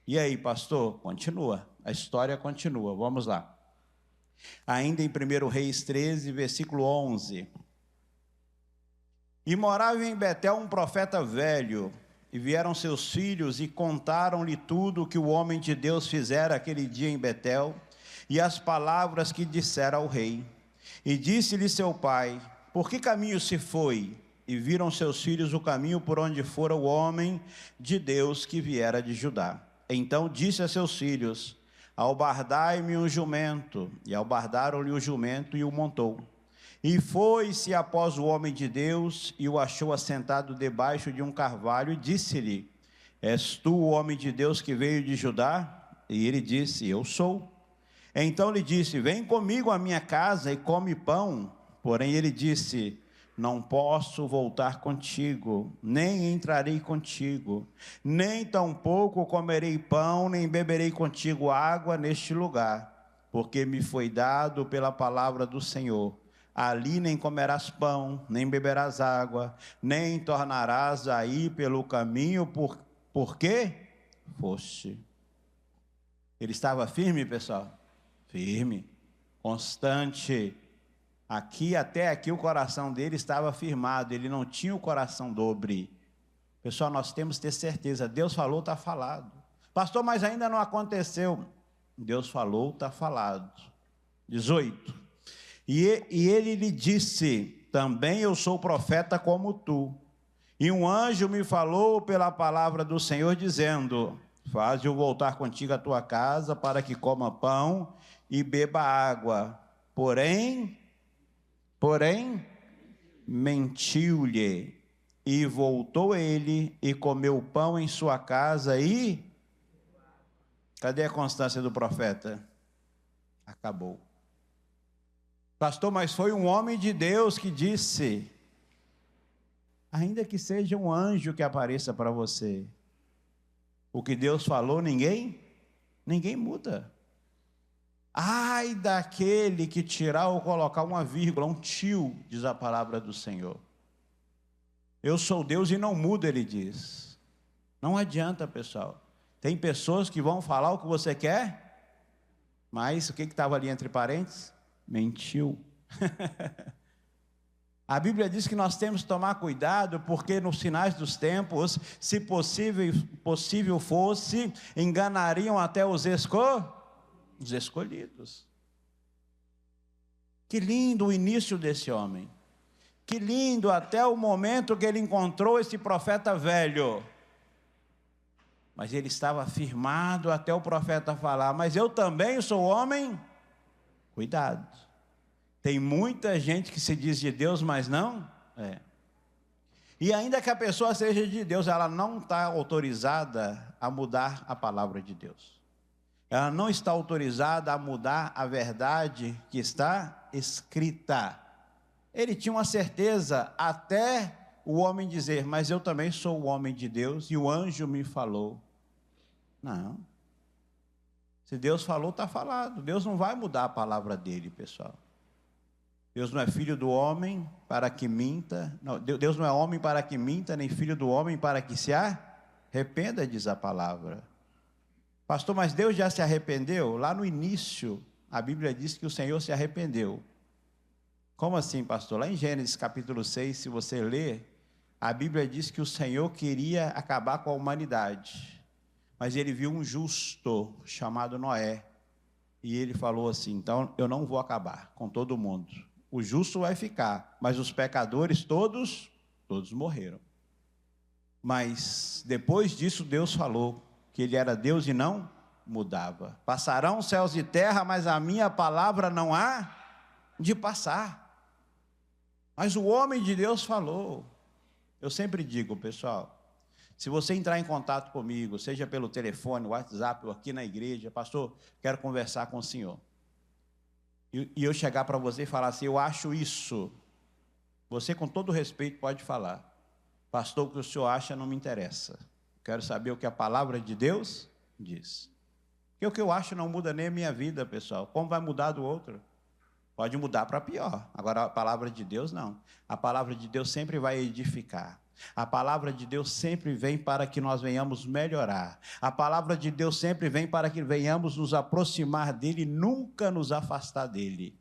[SPEAKER 3] E aí, pastor? Continua, a história continua, vamos lá. Ainda em 1 Reis 13, versículo 11. E morava em Betel um profeta velho, e vieram seus filhos e contaram-lhe tudo o que o homem de Deus fizera aquele dia em Betel, e as palavras que dissera ao rei. E disse-lhe seu pai: por que caminho se foi? E viram seus filhos o caminho por onde fora o homem de Deus que viera de Judá. Então disse a seus filhos: albardai-me um jumento. E albardaram-lhe o jumento e o montou. E foi-se após o homem de Deus, e o achou assentado debaixo de um carvalho, e disse-lhe: és tu o homem de Deus que veio de Judá? E ele disse: eu sou. Então lhe disse: vem comigo à minha casa e come pão. Porém ele disse: não posso voltar contigo, nem entrarei contigo, nem tampouco comerei pão, nem beberei contigo água neste lugar, porque me foi dado pela palavra do Senhor. Ali nem comerás pão, nem beberás água, nem tornarás a ir pelo caminho por que foste. Ele estava firme, pessoal? Firme, constante. Até aqui o coração dele estava firmado, ele não tinha o coração dobre. Pessoal, nós temos que ter certeza, Deus falou, está falado. Pastor, mas ainda não aconteceu. Deus falou, está falado. 18. E ele lhe disse: também eu sou profeta como tu. E um anjo me falou pela palavra do Senhor, dizendo: faze-o voltar contigo à tua casa, para que coma pão e beba água. Porém, mentiu-lhe. E voltou ele e comeu pão em sua casa e... Cadê a constância do profeta? Acabou. Pastor, mas foi um homem de Deus que disse: ainda que seja um anjo que apareça para você, o que Deus falou, ninguém muda. Ai daquele que tirar ou colocar uma vírgula, um tio, diz a palavra do Senhor. Eu sou Deus e não mudo, ele diz. Não adianta, pessoal. Tem pessoas que vão falar o que você quer, mas o que estava ali entre parênteses? Mentiu. A Bíblia diz que nós temos que tomar cuidado, porque nos finais dos tempos, se possível fosse, enganariam até os escolhidos. Que lindo o início desse homem. Que lindo até o momento que ele encontrou esse profeta velho. Mas ele estava firmado até o profeta falar: mas eu também sou homem. Cuidado. Tem muita gente que se diz de Deus, mas não é. E ainda que a pessoa seja de Deus, ela não está autorizada a mudar a palavra de Deus. Ela não está autorizada a mudar a verdade que está escrita. Ele tinha uma certeza até o homem dizer: mas eu também sou o homem de Deus e o anjo me falou. Não. Se Deus falou, está falado. Deus não vai mudar a palavra dele, pessoal. Deus não é filho do homem para que minta. Não, Deus não é homem para que minta, nem filho do homem para que se arrependa, diz a palavra. Pastor, mas Deus já se arrependeu? Lá no início, a Bíblia diz que o Senhor se arrependeu. Como assim, pastor? Lá em Gênesis capítulo 6, se você ler, a Bíblia diz que o Senhor queria acabar com a humanidade. Mas ele viu um justo chamado Noé. E ele falou assim: então eu não vou acabar com todo mundo. O justo vai ficar, mas os pecadores todos morreram. Mas depois disso Deus falou que ele era Deus e não mudava. Passarão céus e terra, mas a minha palavra não há de passar. Mas o homem de Deus falou. Eu sempre digo, pessoal, se você entrar em contato comigo, seja pelo telefone, WhatsApp ou aqui na igreja: pastor, quero conversar com o senhor. E eu chegar para você e falar assim: eu acho isso. Você, com todo respeito, pode falar: pastor, o que o senhor acha não me interessa. Quero saber o que a palavra de Deus diz. Porque o que eu acho não muda nem a minha vida, pessoal. Como vai mudar do outro? Pode mudar para pior. Agora, a palavra de Deus não. A palavra de Deus sempre vai edificar. A palavra de Deus sempre vem para que nós venhamos melhorar. A palavra de Deus sempre vem para que venhamos nos aproximar dele e nunca nos afastar dele.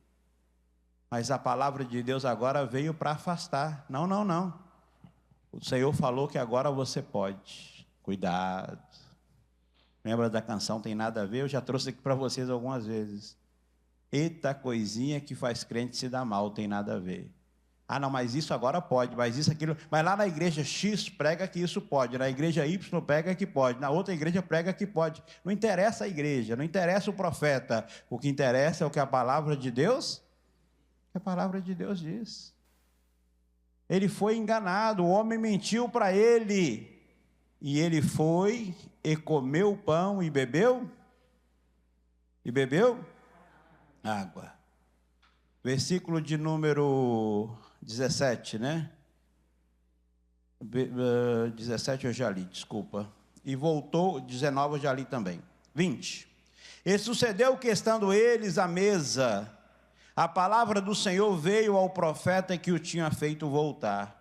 [SPEAKER 3] Mas a palavra de Deus agora veio para afastar. Não. O Senhor falou que agora você pode. Cuidado. Lembra da canção Tem Nada a Ver? Eu já trouxe aqui para vocês algumas vezes. Eita coisinha que faz crente se dar mal, tem nada a ver. Ah, não, mas isso agora pode, mas isso, aquilo. Mas lá na igreja X prega que isso pode, na igreja Y prega que pode, na outra igreja prega que pode. Não interessa a igreja, não interessa o profeta. O que interessa é o que a palavra de Deus, diz. Ele foi enganado, o homem mentiu para ele. E ele foi e comeu o pão e bebeu? E bebeu? Água. Versículo de número 17, né? 17 eu já li, desculpa. E voltou, 19 eu já li também. 20. E sucedeu que, estando eles à mesa, a palavra do Senhor veio ao profeta que o tinha feito voltar.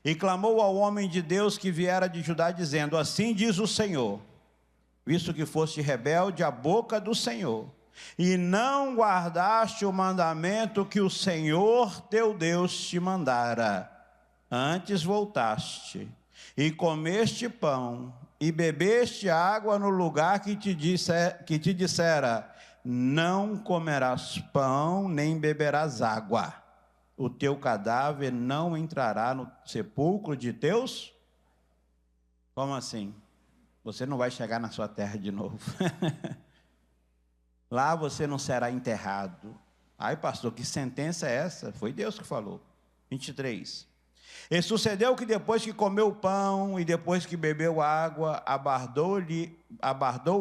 [SPEAKER 3] E clamou ao homem de Deus que viera de Judá, dizendo: assim diz o Senhor, visto que foste rebelde à boca do Senhor, e não guardaste o mandamento que o Senhor teu Deus te mandara, antes voltaste, e comeste pão, e bebeste água no lugar que te dissera: não comerás pão, nem beberás água. O teu cadáver não entrará no sepulcro de teus... Como assim? Você não vai chegar na sua terra de novo. Lá você não será enterrado. Ai, pastor, que sentença é essa? Foi Deus que falou. 23. E sucedeu que depois que comeu o pão e depois que bebeu água, abardou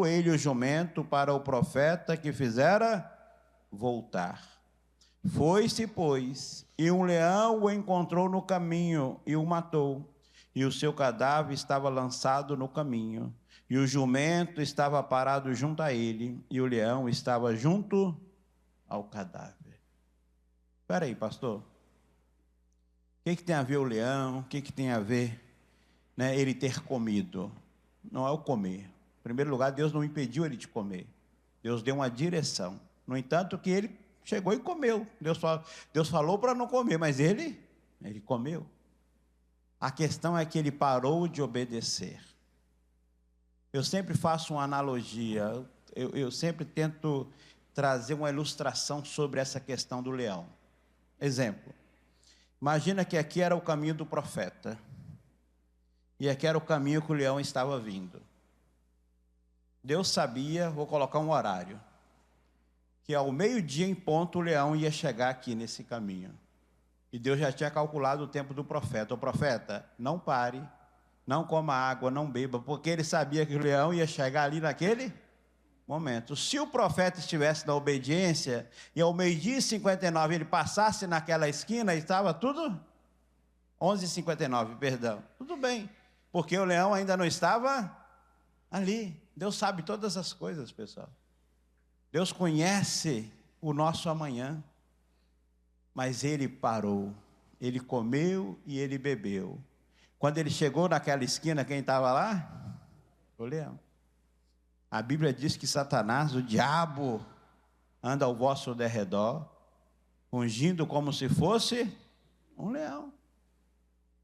[SPEAKER 3] ele o jumento para o profeta que fizera voltar. Foi-se, pois, e um leão o encontrou no caminho e o matou, e o seu cadáver estava lançado no caminho, e o jumento estava parado junto a ele, e o leão estava junto ao cadáver. Espera aí, pastor. O que tem a ver o leão? O que tem a ver, né, ele ter comido? Não é o comer. Em primeiro lugar, Deus não impediu ele de comer. Deus deu uma direção. No entanto, que ele chegou e comeu. Deus falou para não comer, mas ele comeu. A questão é que ele parou de obedecer. Eu sempre faço uma analogia, eu sempre tento trazer uma ilustração sobre essa questão do leão. Exemplo, imagina que aqui era o caminho do profeta, e aqui era o caminho que o leão estava vindo. Deus sabia, vou colocar um horário, que ao meio-dia em ponto o leão ia chegar aqui nesse caminho. E Deus já tinha calculado o tempo do profeta. O profeta, não pare, não coma água, não beba, porque ele sabia que o leão ia chegar ali naquele momento. Se o profeta estivesse na obediência, e ao meio-dia e 59 ele passasse naquela esquina, estava tudo... 11h59, perdão. Tudo bem, porque o leão ainda não estava ali. Deus sabe todas as coisas, pessoal. Deus conhece o nosso amanhã, mas ele parou, ele comeu e ele bebeu. Quando ele chegou naquela esquina, quem estava lá? O leão. A Bíblia diz que Satanás, o diabo, anda ao vosso derredor, ungindo como se fosse um leão.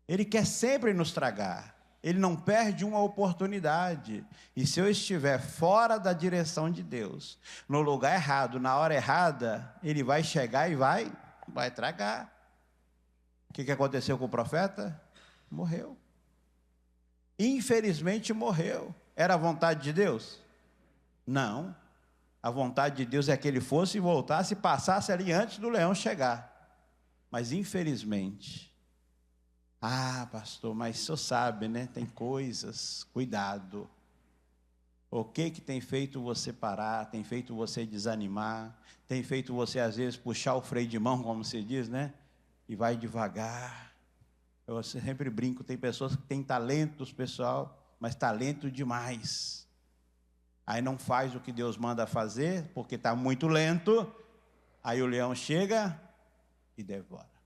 [SPEAKER 3] Ele quer sempre nos tragar. Ele não perde uma oportunidade. E se eu estiver fora da direção de Deus, no lugar errado, na hora errada, ele vai chegar e vai tragar. O que aconteceu com o profeta? Morreu. Infelizmente morreu. Era a vontade de Deus? Não. A vontade de Deus é que ele fosse e voltasse e passasse ali antes do leão chegar. Mas infelizmente... Ah, pastor, mas o senhor sabe, né? Tem coisas, cuidado. O que tem feito você parar, tem feito você desanimar, tem feito você, às vezes, puxar o freio de mão, como se diz, né? E vai devagar. Eu sempre brinco, tem pessoas que têm talentos, pessoal, mas talento demais. Aí não faz o que Deus manda fazer, porque está muito lento. Aí o leão chega e devora.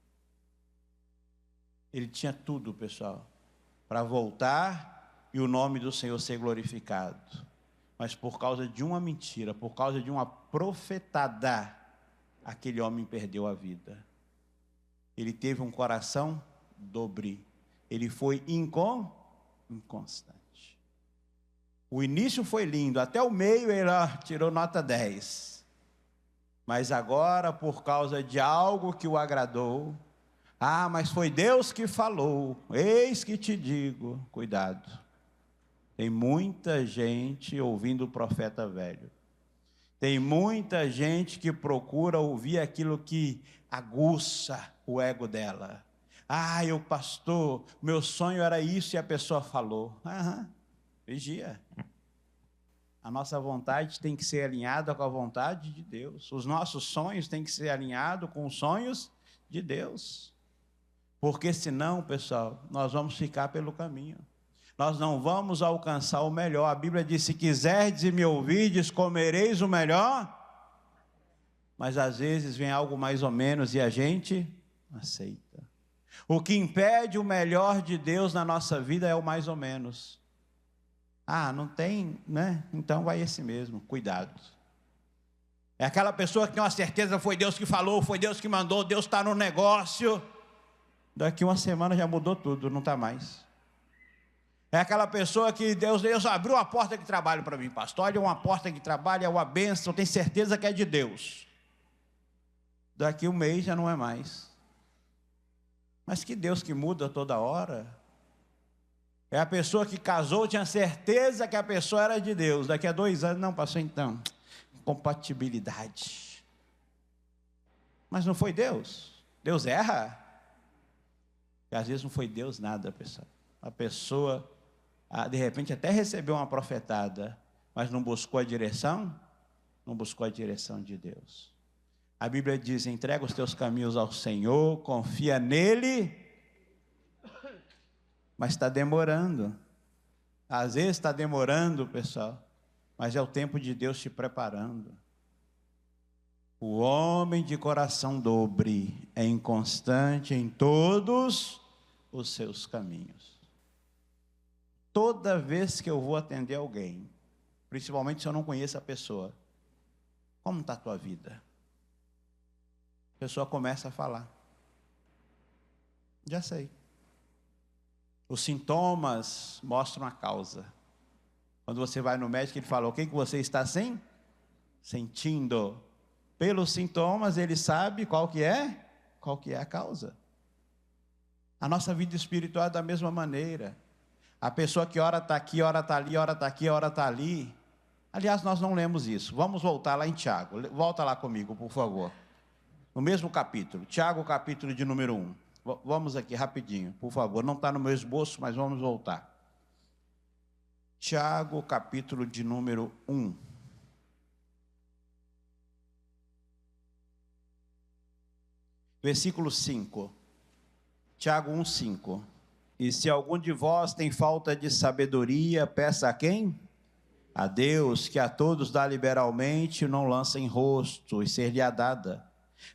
[SPEAKER 3] Ele tinha tudo, pessoal, para voltar e o nome do Senhor ser glorificado. Mas por causa de uma mentira, por causa de uma profetada, aquele homem perdeu a vida. Ele teve um coração dobre. Ele foi inconstante. O início foi lindo, até o meio ele tirou nota 10. Mas agora, por causa de algo que o agradou, mas foi Deus que falou, eis que te digo, cuidado. Tem muita gente ouvindo o profeta velho. Tem muita gente que procura ouvir aquilo que aguça o ego dela. Eu pastor, meu sonho era isso e a pessoa falou. Vigia. A nossa vontade tem que ser alinhada com a vontade de Deus. Os nossos sonhos têm que ser alinhados com os sonhos de Deus. Porque senão, pessoal, nós vamos ficar pelo caminho. Nós não vamos alcançar o melhor. A Bíblia diz, se quiserdes e me ouvirdes, comereis o melhor. Mas às vezes vem algo mais ou menos e a gente aceita. O que impede o melhor de Deus na nossa vida é o mais ou menos. Não tem, né? Então vai esse mesmo, cuidado. É aquela pessoa que tem uma certeza, foi Deus que falou, foi Deus que mandou, Deus está no negócio. Daqui uma semana já mudou tudo, não está mais. É aquela pessoa que Deus abriu a porta de trabalho para mim, pastor. Olha, uma porta de trabalho, é uma bênção, eu tenho certeza que é de Deus. Daqui um mês já não é mais. Mas que Deus que muda toda hora. É a pessoa que casou, tinha certeza que a pessoa era de Deus. Daqui a 2 anos, não, passou então. Compatibilidade. Mas não foi Deus. Deus erra. E às vezes não foi Deus nada, pessoal. A pessoa, de repente, até recebeu uma profetada, mas não buscou a direção? Não buscou a direção de Deus. A Bíblia diz, entrega os teus caminhos ao Senhor, confia nele. Mas está demorando. Às vezes está demorando, pessoal. Mas é o tempo de Deus te preparando. O homem de coração dobre é inconstante em todos os seus caminhos. Toda vez que eu vou atender alguém, principalmente se eu não conheço a pessoa, como está a tua vida? A pessoa começa a falar. Já sei. Os sintomas mostram a causa. Quando você vai no médico, ele fala, o que você está sentindo? Pelos sintomas, ele sabe qual que é a causa. A nossa vida espiritual é da mesma maneira. A pessoa que ora está aqui, ora está ali, ora está aqui, ora está ali. Aliás, nós não lemos isso. Vamos voltar lá em Tiago. Volta lá comigo, por favor. No mesmo capítulo. Tiago, capítulo de número 1. Vamos aqui rapidinho, por favor. Não está no meu esboço, mas vamos voltar. Tiago, capítulo de número 1. Versículo 5. Tiago 1, 5. E se algum de vós tem falta de sabedoria, peça a quem? A Deus, que a todos dá liberalmente, não lança em rosto, e ser-lhe-á dada.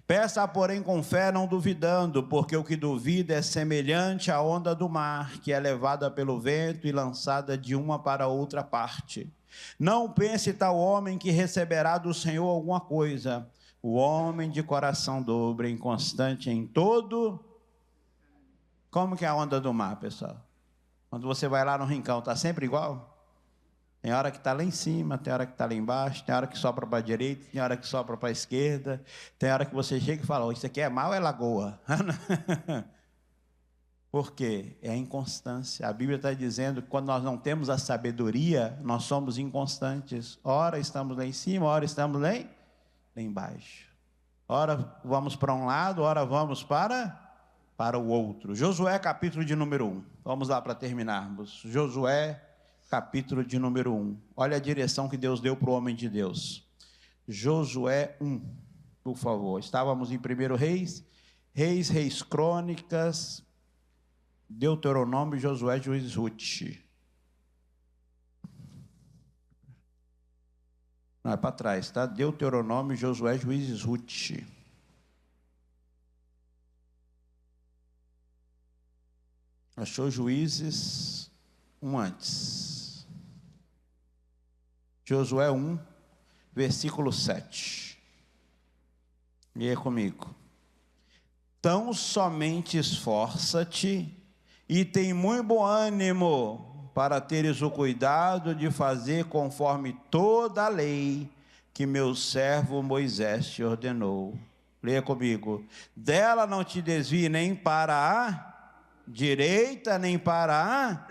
[SPEAKER 3] Peça, porém, com fé, não duvidando, porque o que duvida é semelhante à onda do mar, que é levada pelo vento e lançada de uma para outra parte. Não pense tal homem que receberá do Senhor alguma coisa. O homem de coração dobre, inconstante em todo. Como que é a onda do mar, pessoal? Quando você vai lá no rincão, está sempre igual? Tem hora que está lá em cima, tem hora que está lá embaixo, tem hora que sopra para a direita, tem hora que sopra para a esquerda, tem hora que você chega e fala, isso aqui é mar ou é lagoa? Por quê? É a inconstância. A Bíblia está dizendo que quando nós não temos a sabedoria, nós somos inconstantes. Ora estamos lá em cima, ora estamos lá embaixo. Ora vamos para um lado, ora vamos para o outro. Josué, capítulo de número 1. Vamos lá para terminarmos. Josué, capítulo de número 1. Olha a direção que Deus deu para o homem de Deus. Josué 1, por favor. Estávamos em 1 Reis, Reis Crônicas, Deuteronômio, Josué, Juízes, Ruth. Não, é para trás, tá? Deuteronômio, Josué, Juízes, Ruth. Achou Juízes 1 antes. Josué 1, versículo 7. Leia comigo. Tão somente esforça-te e tem muito bom ânimo para teres o cuidado de fazer conforme toda a lei que meu servo Moisés te ordenou. Leia comigo. Dela não te desvie nem para a direita, nem para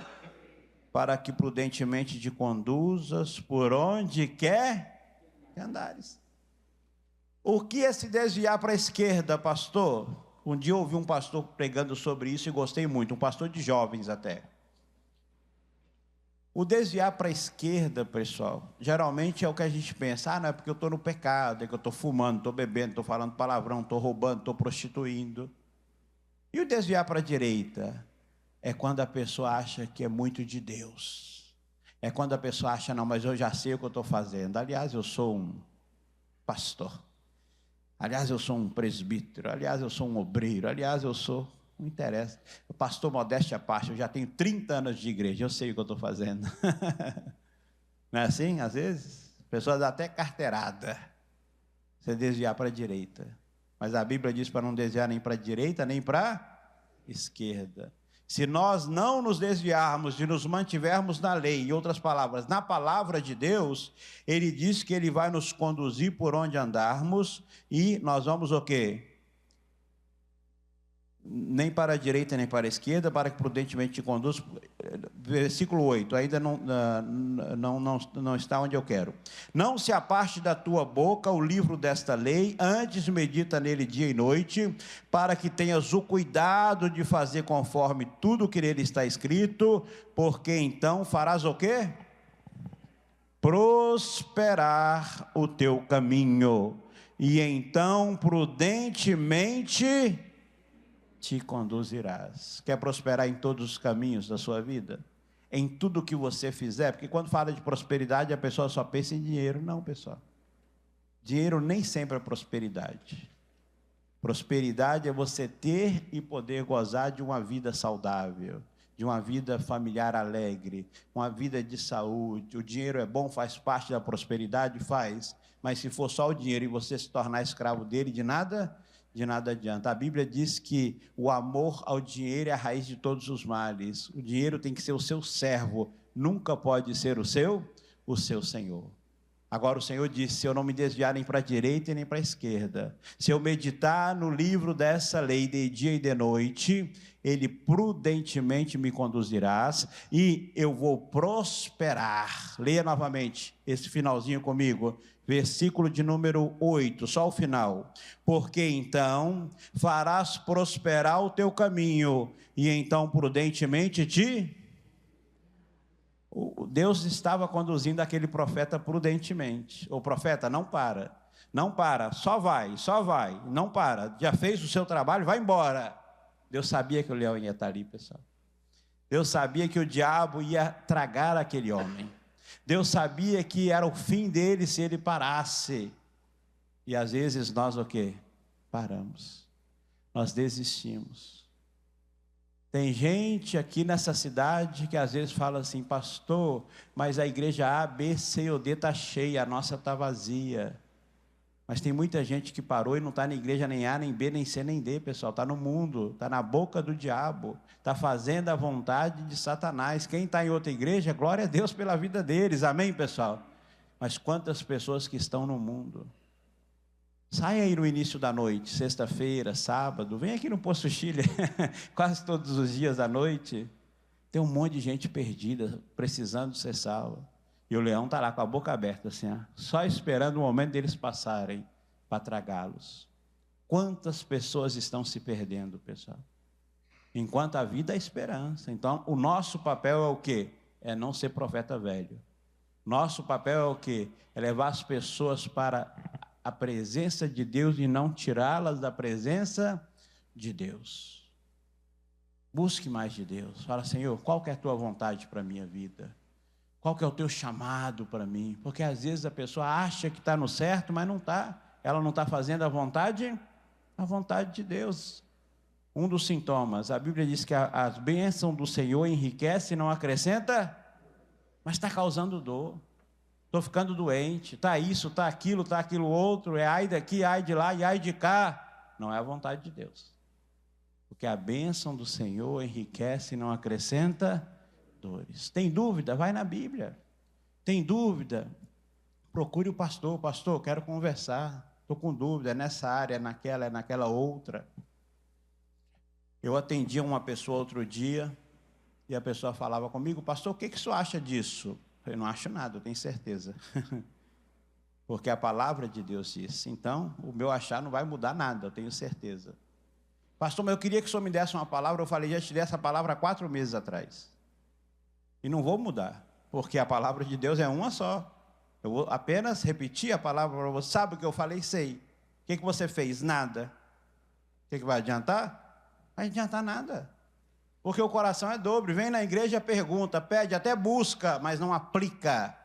[SPEAKER 3] que prudentemente te conduzas por onde quer que andares. O que é se desviar para a esquerda, pastor? Um dia eu ouvi um pastor pregando sobre isso e gostei muito, um pastor de jovens até. O desviar para a esquerda, pessoal, geralmente é o que a gente pensa, não é porque eu estou no pecado, é que eu estou fumando, estou bebendo, estou falando palavrão, estou roubando, estou prostituindo. E o desviar para a direita é quando a pessoa acha que é muito de Deus. É quando a pessoa acha, não, mas eu já sei o que eu estou fazendo. Aliás, eu sou um pastor. Aliás, eu sou um presbítero. Aliás, eu sou um obreiro. Aliás, eu sou... Não interessa. O pastor, modéstia à parte, eu já tenho 30 anos de igreja, eu sei o que eu estou fazendo. Não é assim, às vezes? A pessoa dá até carteirada. Você desviar para a direita. Mas a Bíblia diz para não desviar nem para a direita, nem para a esquerda. Se nós não nos desviarmos e nos mantivermos na lei, em outras palavras, na palavra de Deus, Ele diz que Ele vai nos conduzir por onde andarmos e nós vamos o quê? Nem para a direita, nem para a esquerda, para que prudentemente te conduz. Versículo 8, ainda não está onde eu quero. Não se aparte da tua boca o livro desta lei, antes medita nele dia e noite, para que tenhas o cuidado de fazer conforme tudo que nele está escrito, porque então farás o quê? Prosperar o teu caminho, e então prudentemente te conduzirás. Quer prosperar em todos os caminhos da sua vida? Em tudo que você fizer? Porque quando fala de prosperidade, a pessoa só pensa em dinheiro. Não, pessoal. Dinheiro nem sempre é prosperidade. Prosperidade é você ter e poder gozar de uma vida saudável, de uma vida familiar alegre, uma vida de saúde. O dinheiro é bom, faz parte da prosperidade? Faz. Mas se for só o dinheiro e você se tornar escravo dele, de nada adianta. A Bíblia diz que o amor ao dinheiro é a raiz de todos os males. O dinheiro tem que ser o seu servo, nunca pode ser o seu senhor. Agora o Senhor disse, se eu não me desviar nem para a direita nem para a esquerda, se eu meditar no livro dessa lei de dia e de noite, Ele prudentemente me conduzirás e eu vou prosperar. Leia novamente esse finalzinho comigo. Versículo de número 8, só o final. Porque então farás prosperar o teu caminho, e então prudentemente Deus estava conduzindo aquele profeta prudentemente. O profeta, não para, só vai, não para. Já fez o seu trabalho, vai embora. Deus sabia que o leão ia estar ali, pessoal. Deus sabia que o diabo ia tragar aquele homem. Deus sabia que era o fim dele se ele parasse. E às vezes nós o quê? Paramos. Nós desistimos. Tem gente aqui nessa cidade que às vezes fala assim, pastor, mas a igreja A, B, C ou D está cheia, a nossa está vazia. Mas tem muita gente que parou e não está na igreja nem A, nem B, nem C, nem D, pessoal. Está no mundo, está na boca do diabo, está fazendo a vontade de Satanás. Quem está em outra igreja, glória a Deus pela vida deles, amém, pessoal? Mas quantas pessoas que estão no mundo? Sai aí no início da noite, sexta-feira, sábado, vem aqui no Poço Chile, quase todos os dias da noite. Tem um monte de gente perdida, precisando ser salva. E o leão está lá com a boca aberta, assim, só esperando o momento deles passarem para tragá-los. Quantas pessoas estão se perdendo, pessoal? Enquanto a vida é esperança. Então, o nosso papel é o quê? É não ser profeta velho. Nosso papel é o quê? É levar as pessoas para a presença de Deus e não tirá-las da presença de Deus. Busque mais de Deus. Fala, Senhor, qual que é a tua vontade para a minha vida? Qual que é o teu chamado para mim? Porque às vezes a pessoa acha que está no certo, mas não está. Ela não está fazendo a vontade de Deus. Um dos sintomas, a Bíblia diz que as bênçãos do Senhor enriquece e não acrescenta, mas está causando dor. Estou ficando doente, está isso, está aquilo outro, é ai daqui, ai de lá e ai de cá. Não é a vontade de Deus. Porque a bênção do Senhor enriquece e não acrescenta dores. Tem dúvida? Vai na Bíblia. Tem dúvida? Procure o pastor. Pastor, quero conversar. Estou com dúvida, é nessa área, é naquela outra. Eu atendi uma pessoa outro dia, e a pessoa falava comigo, pastor, o que o senhor acha disso? Eu não acho nada, eu tenho certeza. Porque a palavra de Deus disse. Então, o meu achar não vai mudar nada, eu tenho certeza. Pastor, mas eu queria que o senhor me desse uma palavra. Eu falei, já te dei essa palavra há 4 meses atrás. E não vou mudar, porque a palavra de Deus é uma só. Eu vou apenas repetir a palavra para você. Sabe o que eu falei? Sei. O que você fez? Nada. O que vai adiantar? Não vai adiantar nada. Porque o coração é dobre. Vem na igreja, pergunta, pede, até busca, mas não aplica.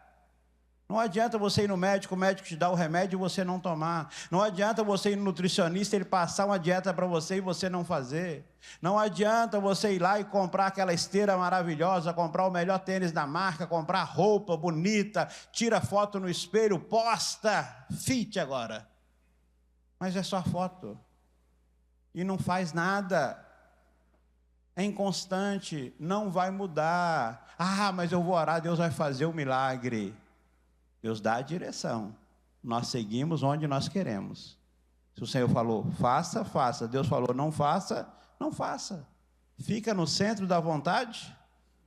[SPEAKER 3] Não adianta você ir no médico, o médico te dá o remédio e você não tomar. Não adianta você ir no nutricionista, ele passar uma dieta para você e você não fazer. Não adianta você ir lá e comprar aquela esteira maravilhosa, comprar o melhor tênis da marca, comprar roupa bonita, tira foto no espelho, posta, fit agora. Mas é só foto. E não faz nada. É inconstante, não vai mudar. Ah, mas eu vou orar, Deus vai fazer o milagre. Deus dá a direção. Nós seguimos onde nós queremos. Se o Senhor falou, faça, faça. Deus falou, não faça, não faça. Fica no centro da vontade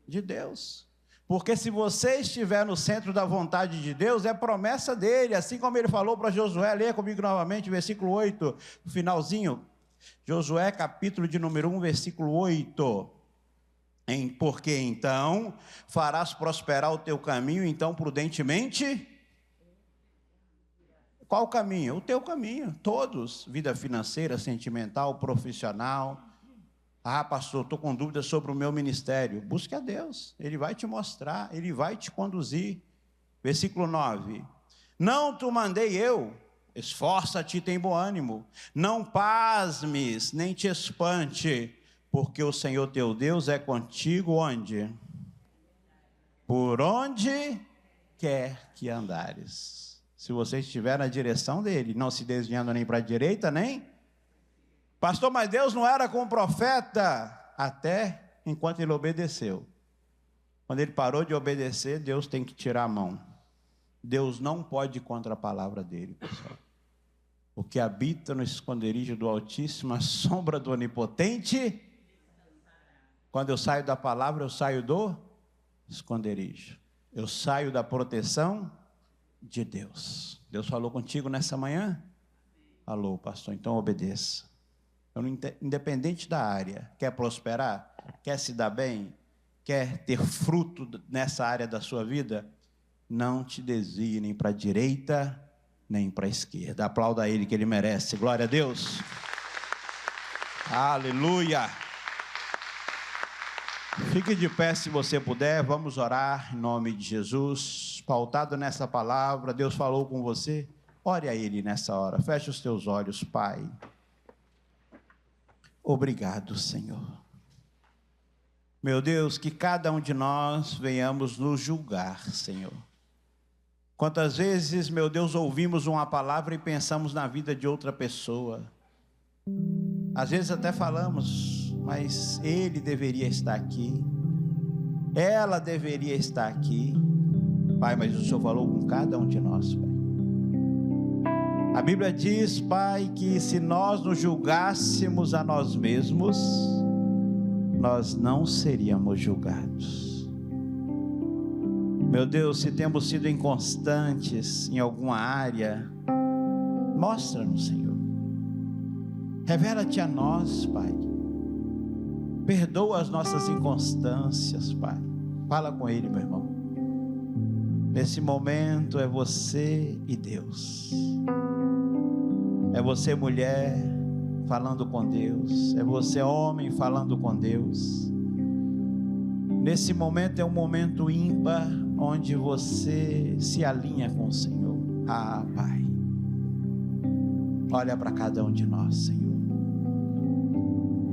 [SPEAKER 3] de Deus. Porque se você estiver no centro da vontade de Deus, é promessa dele. Assim como ele falou para Josué, leia comigo novamente, versículo 8, finalzinho. Josué, capítulo de número 1, versículo 8. Porque então farás prosperar o teu caminho, então prudentemente. Qual o caminho? O teu caminho, todos, vida financeira, sentimental, profissional. Ah, pastor, estou com dúvidas sobre o meu ministério. Busque a Deus, Ele vai te mostrar, Ele vai te conduzir. Versículo 9. Não te mandei eu, esforça-te e tem bom ânimo. Não pasmes, nem te espante, porque o Senhor teu Deus é contigo onde? Por onde quer que andares. Se você estiver na direção dele, não se desviando nem para a direita, nem... Pastor, mas Deus não era com o profeta até enquanto ele obedeceu. Quando ele parou de obedecer, Deus tem que tirar a mão. Deus não pode ir contra a palavra dele, pessoal. O que habita no esconderijo do Altíssimo, a sombra do Onipotente... Quando eu saio da palavra, eu saio do esconderijo. Eu saio da proteção de Deus. Deus falou contigo nessa manhã? Falou, pastor, então obedeça. Independente da área, quer prosperar? Quer se dar bem? Quer ter fruto nessa área da sua vida? Não te desvie nem para a direita, nem para a esquerda. Aplauda ele que ele merece. Glória a Deus. Aleluia. Fique de pé se você puder, vamos orar em nome de Jesus. Pautado nessa palavra, Deus falou com você, ore a Ele nessa hora. Feche os teus olhos, Pai. Obrigado, Senhor. Meu Deus, que cada um de nós venhamos nos julgar, Senhor. Quantas vezes, meu Deus, ouvimos uma palavra e pensamos na vida de outra pessoa. Às vezes até falamos, mas ele deveria estar aqui, ela deveria estar aqui. Pai, mas o Senhor falou com cada um de nós, Pai. A Bíblia diz, Pai, que se nós nos julgássemos a nós mesmos, nós não seríamos julgados. Meu Deus, se temos sido inconstantes em alguma área, mostra-nos, Senhor. Revela-te a nós, Pai. Perdoa as nossas inconstâncias, Pai. Fala com Ele, meu irmão. Nesse momento é você e Deus. É você, mulher, falando com Deus. É você, homem, falando com Deus. Nesse momento é um momento ímpar, onde você se alinha com o Senhor. Ah, Pai. Olha para cada um de nós, Senhor.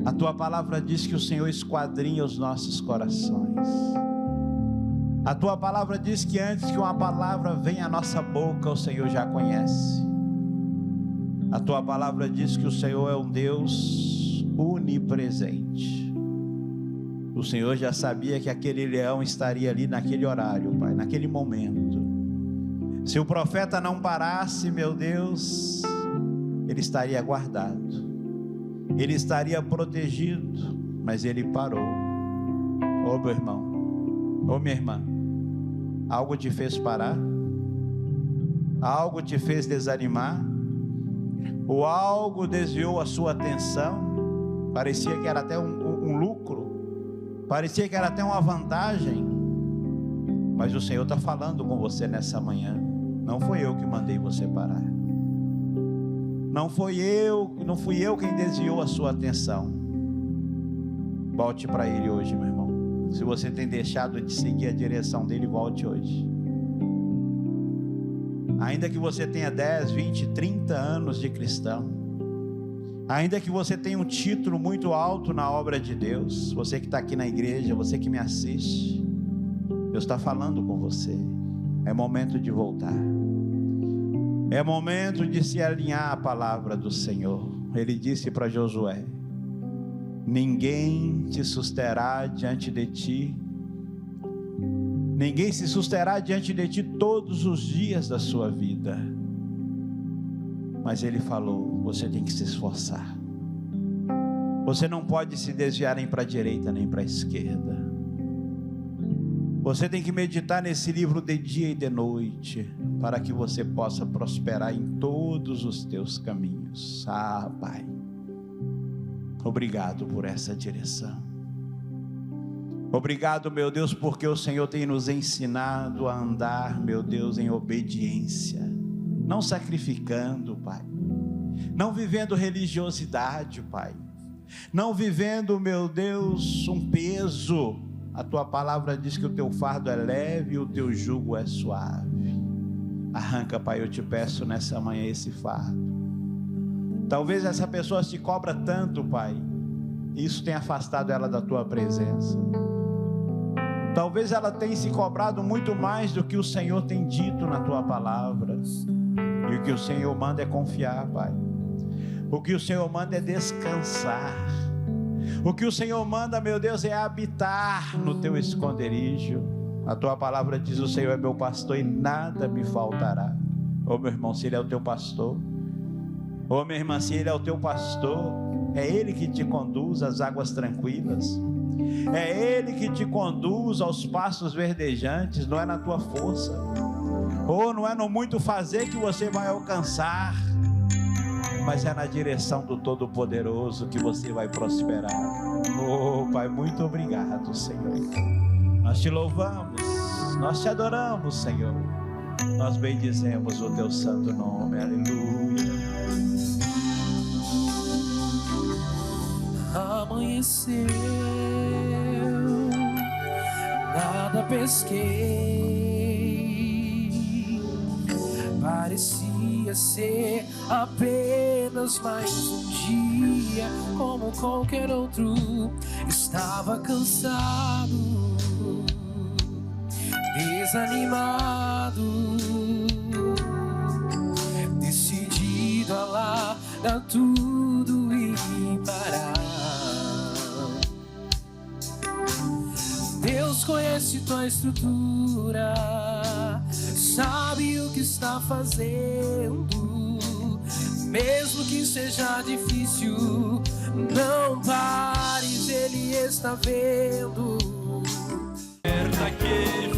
[SPEAKER 3] A Tua palavra diz que o Senhor esquadrinha os nossos corações. A Tua palavra diz que antes que uma palavra venha à nossa boca, o Senhor já conhece. A Tua palavra diz que o Senhor é um Deus onipresente. O Senhor já sabia que aquele leão estaria ali naquele horário, Pai, naquele momento. Se o profeta não parasse, meu Deus, ele estaria guardado, ele estaria protegido, mas ele parou. Ô meu irmão, ô minha irmã, algo te fez parar? Algo te fez desanimar? Ou algo desviou a sua atenção? Parecia que era até um lucro, parecia que era até uma vantagem, mas o Senhor está falando com você nessa manhã. Não foi eu que mandei você parar, não fui eu quem desviou a sua atenção. Volte para Ele hoje, meu irmão. Se você tem deixado de seguir a direção dele, volte hoje. Ainda que você tenha 10, 20, 30 anos de cristão, ainda que você tenha um título muito alto na obra de Deus, você que está aqui na igreja, você que me assiste, Deus está falando com você. É momento de voltar, é momento de se alinhar à palavra do Senhor. Ele disse para Josué: ninguém te susterá diante de ti, ninguém se susterá diante de ti todos os dias da sua vida. Mas ele falou: você tem que se esforçar, você não pode se desviar nem para a direita nem para a esquerda. Você tem que meditar nesse livro de dia e de noite, para que você possa prosperar em todos os teus caminhos. Ah, Pai, obrigado por essa direção. Obrigado, meu Deus, porque o Senhor tem nos ensinado a andar, meu Deus, em obediência, não sacrificando, Pai, não vivendo religiosidade, Pai, não vivendo, meu Deus, um peso. A tua palavra diz que o teu fardo é leve e o teu jugo é suave. Arranca, Pai, eu te peço nessa manhã esse fardo. Talvez essa pessoa te cobra tanto, Pai, e isso tenha afastado ela da tua presença. Talvez ela tenha se cobrado muito mais do que o Senhor tem dito na tua palavra. E o que o Senhor manda é confiar, Pai. O que o Senhor manda é descansar. O que o Senhor manda, meu Deus, é habitar no teu esconderijo. A tua palavra diz: o Senhor é meu pastor e nada me faltará. Ô meu irmão, se Ele é o teu pastor, ô minha irmã, se Ele é o teu pastor, é Ele que te conduz às águas tranquilas, é Ele que te conduz aos pastos verdejantes. Não é na tua força, ou não é no muito fazer que você vai alcançar, mas é na direção do Todo-Poderoso que você vai prosperar. Oh Pai, muito obrigado, Senhor. Nós te louvamos, nós te adoramos, Senhor. Nós bendizemos o teu santo nome. Aleluia.
[SPEAKER 2] Amanheceu, nada pesquei, parecia ser apenas mais um dia como qualquer outro. Estava cansado, desanimado, decidido a largar tudo e parar. Deus conhece tua estrutura, sabe o que está fazendo. Mesmo que seja difícil, não pares, Ele está vendo.
[SPEAKER 4] Que